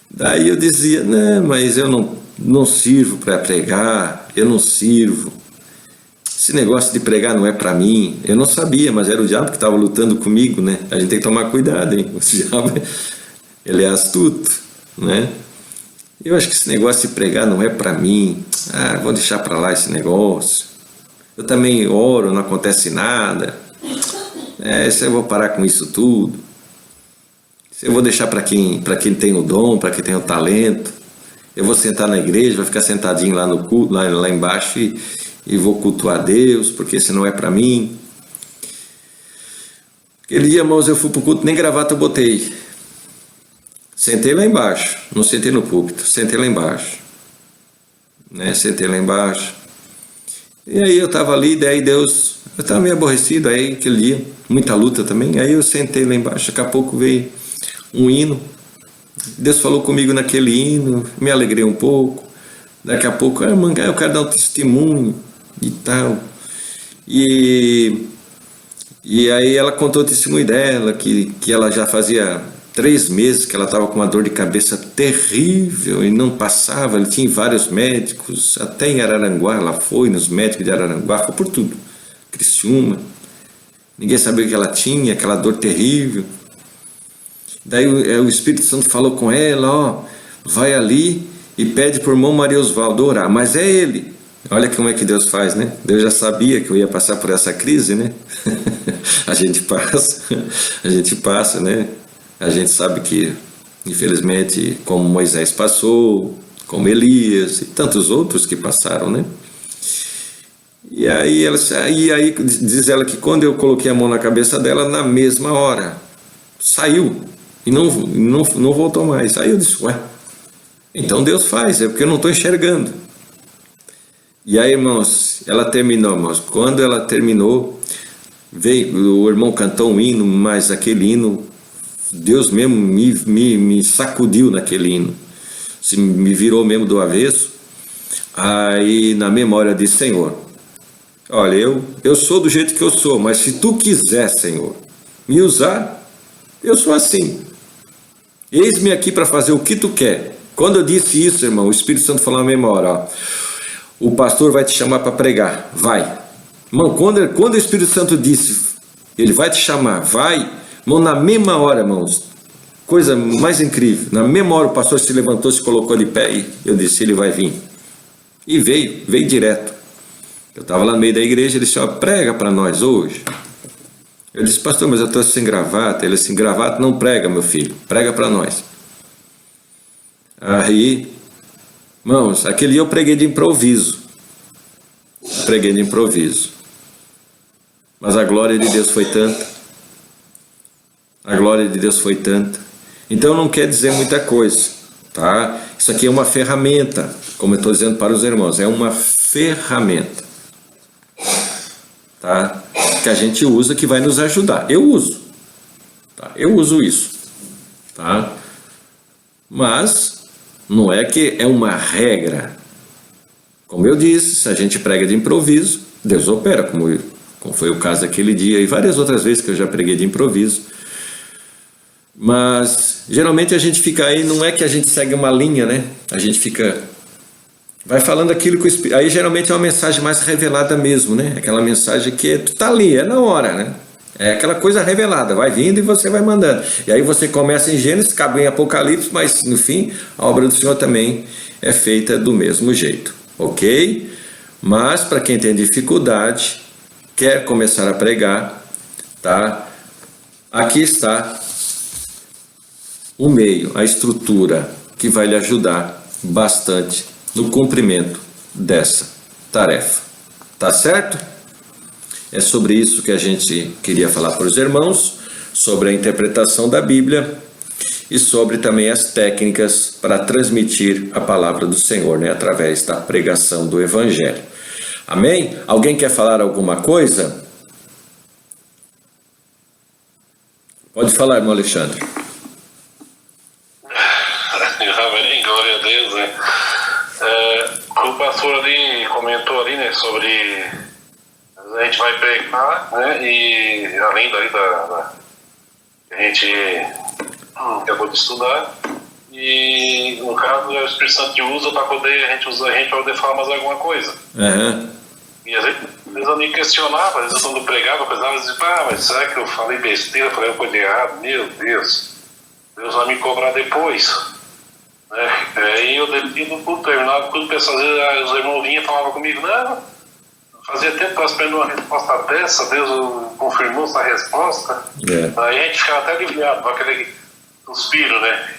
[SPEAKER 1] Daí eu dizia, não, mas eu não sirvo para pregar, eu não sirvo. Esse negócio de pregar não é para mim. Eu não sabia, mas era o diabo que estava lutando comigo, né? A gente tem que tomar cuidado, hein? O diabo, ele é astuto, né? Eu acho que esse negócio de pregar não é para mim. Vou deixar para lá esse negócio. Eu também oro, não acontece nada. Se eu vou parar com isso tudo. Se eu vou deixar para quem tem o dom, para quem tem o talento. Eu vou sentar na igreja, vou ficar sentadinho lá no culto, lá embaixo e vou cultuar a Deus, porque esse não é para mim. Aquele dia, irmãos, eu fui para o culto, nem gravata eu botei. Sentei lá embaixo, não sentei no púlpito, sentei lá embaixo. Né? Sentei lá embaixo. E aí eu estava ali, daí Deus... Eu estava meio aborrecido aí aquele dia, muita luta também. Aí eu sentei lá embaixo, daqui a pouco veio um hino. Deus falou comigo naquele hino, me alegrei um pouco. Daqui a pouco, eu quero dar um testemunho e tal. E aí ela contou o testemunho dela, que ela já fazia 3 meses que ela estava com uma dor de cabeça terrível e não passava. Ele tinha vários médicos, até em Araranguá ela foi, nos médicos de Araranguá, foi por tudo. Criciúma. Ninguém sabia o que ela tinha, aquela dor terrível. Daí o Espírito Santo falou com ela, vai ali e pede por irmão Maria Osvaldo orar, mas é ele. Olha como é que Deus faz, né? Deus já sabia que eu ia passar por essa crise, né? A gente passa, né? A gente sabe que, infelizmente, como Moisés passou, como Elias e tantos outros que passaram, né? E aí diz ela que quando eu coloquei a mão na cabeça dela, na mesma hora, saiu e não voltou mais. Aí eu disse, então Deus faz, é porque eu não estou enxergando. E aí, irmãos, ela terminou, irmãos. Quando ela terminou, o irmão cantou um hino, mas aquele hino, Deus mesmo me sacudiu naquele hino. Se me virou mesmo do avesso. Aí, na memória, eu disse, Senhor, olha, eu sou do jeito que eu sou, mas se tu quiser, Senhor, me usar, eu sou assim. Eis-me aqui para fazer o que tu quer. Quando eu disse isso, irmão, o Espírito Santo falou na mesma hora, o pastor vai te chamar para pregar, vai. Irmão, quando o Espírito Santo disse, ele vai te chamar, vai, irmão, na mesma hora, irmãos, coisa mais incrível, na mesma hora o pastor se levantou, se colocou de pé e eu disse, ele vai vir. E veio direto. Eu estava lá no meio da igreja, ele disse, prega para nós hoje. Eu disse, pastor, mas eu estou sem gravata. Ele disse, gravata não prega, meu filho, prega para nós. Aí, irmãos, aquele dia eu preguei de improviso. Mas a glória de Deus foi tanta. Então não quer dizer muita coisa, tá? Isso aqui é uma ferramenta, como eu estou dizendo para os irmãos, é uma ferramenta. tá? Que a gente usa, que vai nos ajudar. Eu uso, tá? Eu uso isso, tá? Mas não é que é uma regra. Como eu disse, se a gente prega de improviso, Deus opera, como foi o caso daquele dia e várias outras vezes que eu já preguei de improviso. Mas geralmente a gente fica aí, não é que a gente segue uma linha, né? A gente vai falando aquilo que o Espírito... Aí geralmente é uma mensagem mais revelada mesmo, né? Aquela mensagem que tu tá ali, é na hora, né? É aquela coisa revelada, vai vindo e você vai mandando. E aí você começa em Gênesis, acaba em Apocalipse, mas no fim a obra do Senhor também é feita do mesmo jeito, ok? Mas para quem tem dificuldade, quer começar a pregar, tá? Aqui está o meio, a estrutura que vai lhe ajudar bastante no cumprimento dessa tarefa, tá certo? É sobre isso que a gente queria falar para os irmãos, sobre a interpretação da Bíblia e sobre também as técnicas para transmitir a palavra do Senhor, né, através da pregação do Evangelho. Amém? Alguém quer falar alguma coisa? Pode falar, irmão Alexandre.
[SPEAKER 3] Amém, glória a Deus, né? O pastor ali comentou ali, né, sobre a gente vai pregar, né, e além dali que a gente acabou de estudar, e no caso o Espírito Santo que usa para poder a gente poder falar mais alguma coisa.
[SPEAKER 1] Uhum.
[SPEAKER 3] E às vezes eu me questionava, às vezes quando eu pregava, eu pensava assim, mas será que eu falei besteira, falei uma coisa errada? Meu Deus vai me cobrar depois. Aí eu no culto terminava, quando o pessoal, os irmãos vinham e falavam comigo, não, fazia tempo que eu esperando uma resposta dessa, Deus confirmou essa resposta. Aí a gente ficava até aliviado com aquele suspiro, né?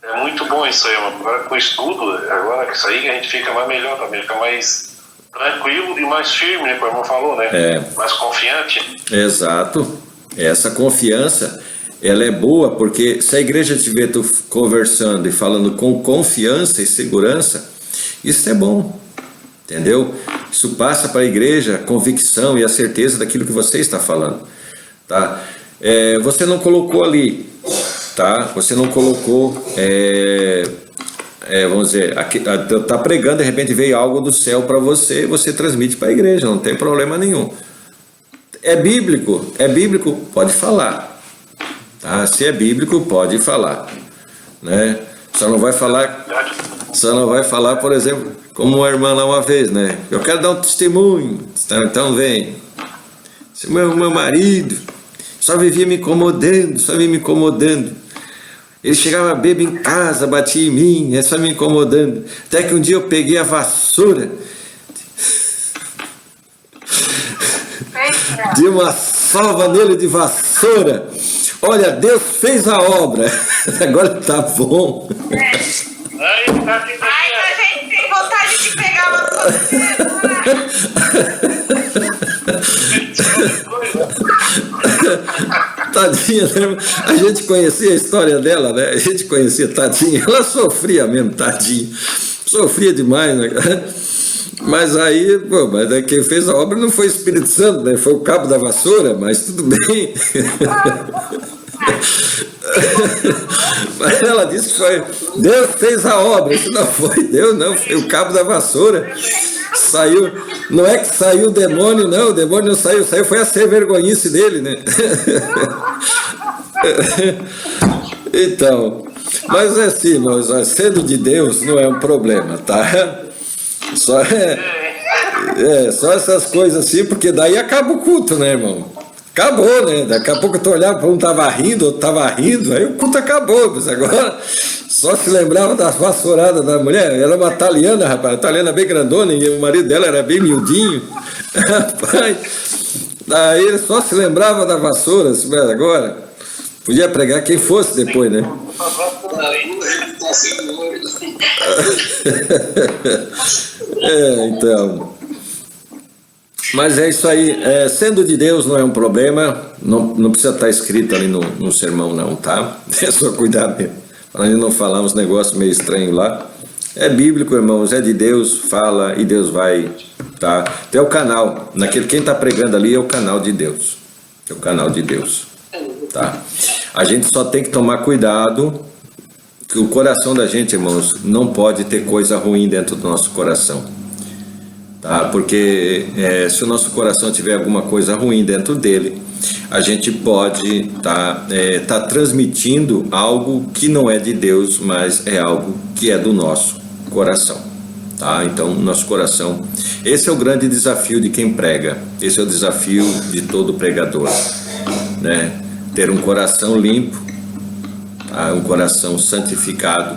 [SPEAKER 3] É muito bom isso aí, mano. Agora com o estudo, agora que isso aí a gente fica mais melhor também, fica mais tranquilo e mais firme, né? Como o irmão falou, né? Mais confiante.
[SPEAKER 1] Exato. Essa confiança, ela é boa, porque se a igreja te vê tu conversando e falando com confiança e segurança, isso é bom, entendeu? Isso passa para a igreja a convicção e a certeza daquilo que você está falando, tá? Você não colocou ali, tá? Você não colocou, vamos dizer, tá pregando, de repente veio algo do céu para você, você transmite para a igreja, não tem problema nenhum. É bíblico, pode falar, tá? Se é bíblico, pode falar, né? Só não vai falar, por exemplo, como uma irmã lá uma vez, né? Eu quero dar um testemunho, então vem. Meu marido só vivia me incomodando. Ele chegava bêbado em casa, batia em mim, só me incomodando. Até que um dia eu peguei a vassoura, dei uma salva nele de vassoura. Olha, Deus fez a obra. Agora tá bom.
[SPEAKER 4] Ai, a gente tem vontade de pegar uma
[SPEAKER 1] Tadinha, né? A gente conhecia a história dela, né? A gente conhecia, tadinha. Ela sofria mesmo, tadinha. Sofria demais, né? Mas aí, mas quem fez a obra não foi o Espírito Santo, né? Foi o cabo da vassoura, mas tudo bem. Mas ela disse que foi Deus fez a obra. Isso não foi Deus, não, foi o cabo da vassoura. Saiu, não é que saiu o demônio, não, o demônio não saiu, foi a ser vergonhice dele, né? Então, mas é assim, irmãos, sendo de Deus não é um problema, tá? Só essas coisas assim, porque daí acaba o culto, né, irmão? Acabou, né? Daqui a pouco eu tô olhando para um tava rindo, outro tava rindo, aí o culto acabou, mas agora só se lembrava das vassouradas da mulher. Ela era uma italiana, rapaz, italiana bem grandona, e o marido dela era bem miudinho. Rapaz, daí ele só se lembrava da vassoura, mas agora podia pregar quem fosse depois, né? Então. Mas é isso aí, sendo de Deus não é um problema, não precisa estar escrito ali no sermão não, tá? É só cuidar mesmo, para gente não falar uns negócios meio estranhos lá. É bíblico, irmãos, é de Deus, fala e Deus vai tá? Tem o canal, quem está pregando ali é o canal de Deus, é o canal de Deus, tá? A gente só tem que tomar cuidado, que o coração da gente, irmãos, não pode ter coisa ruim dentro do nosso coração, tá? Porque se o nosso coração tiver alguma coisa ruim dentro dele, a gente pode tá transmitindo algo que não é de Deus, mas é algo que é do nosso coração, tá? Então, nosso coração, esse é o grande desafio de quem prega, esse é o desafio de todo pregador, né? Ter um coração limpo, tá? Um coração santificado,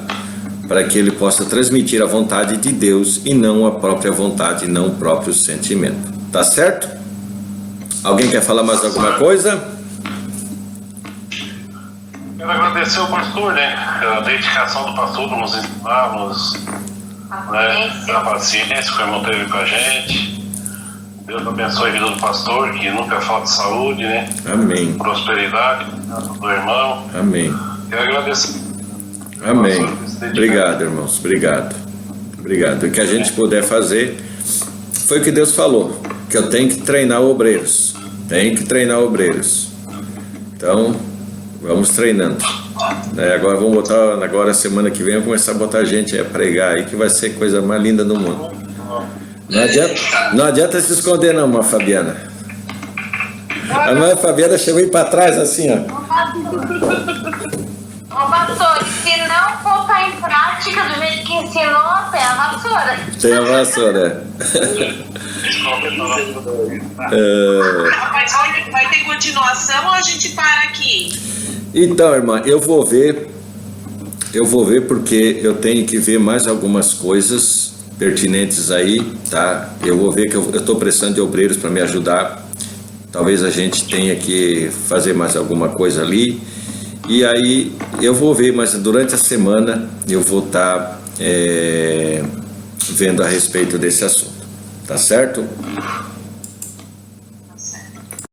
[SPEAKER 1] para que ele possa transmitir a vontade de Deus e não a própria vontade, não o próprio sentimento, tá certo? Alguém quer falar mais alguma coisa?
[SPEAKER 3] Quero agradecer ao pastor, né? A dedicação do pastor de nos ensinar, a paciência que manteve com a gente. Deus abençoe a vida do pastor, que nunca falta saúde, né?
[SPEAKER 1] Amém.
[SPEAKER 3] Prosperidade do irmão.
[SPEAKER 1] Amém.
[SPEAKER 3] Quero agradecer.
[SPEAKER 1] Amém. Obrigado, irmãos. Obrigado. O que a gente puder fazer foi o que Deus falou, que eu tenho que treinar obreiros. Então, vamos treinando. Agora vamos botar, agora semana que vem, eu vou começar a botar gente a pregar aí, que vai ser a coisa mais linda do mundo. Não adianta se esconder não, uma Fabiana. A irmã Fabiana chegou aí para trás assim, ó.
[SPEAKER 4] Ô pastor, se não botar em prática do jeito que ensinou, tem a vassoura.
[SPEAKER 1] Tem a vassoura.
[SPEAKER 4] Mas vai ter continuação ou a gente para aqui?
[SPEAKER 1] Então, irmã, eu vou ver porque eu tenho que ver mais algumas coisas pertinentes aí, tá? Eu vou ver que eu estou precisando de obreiros para me ajudar. Talvez a gente tenha que fazer mais alguma coisa ali. E aí eu vou ver, mas durante a semana eu vou estar vendo a respeito desse assunto, tá certo?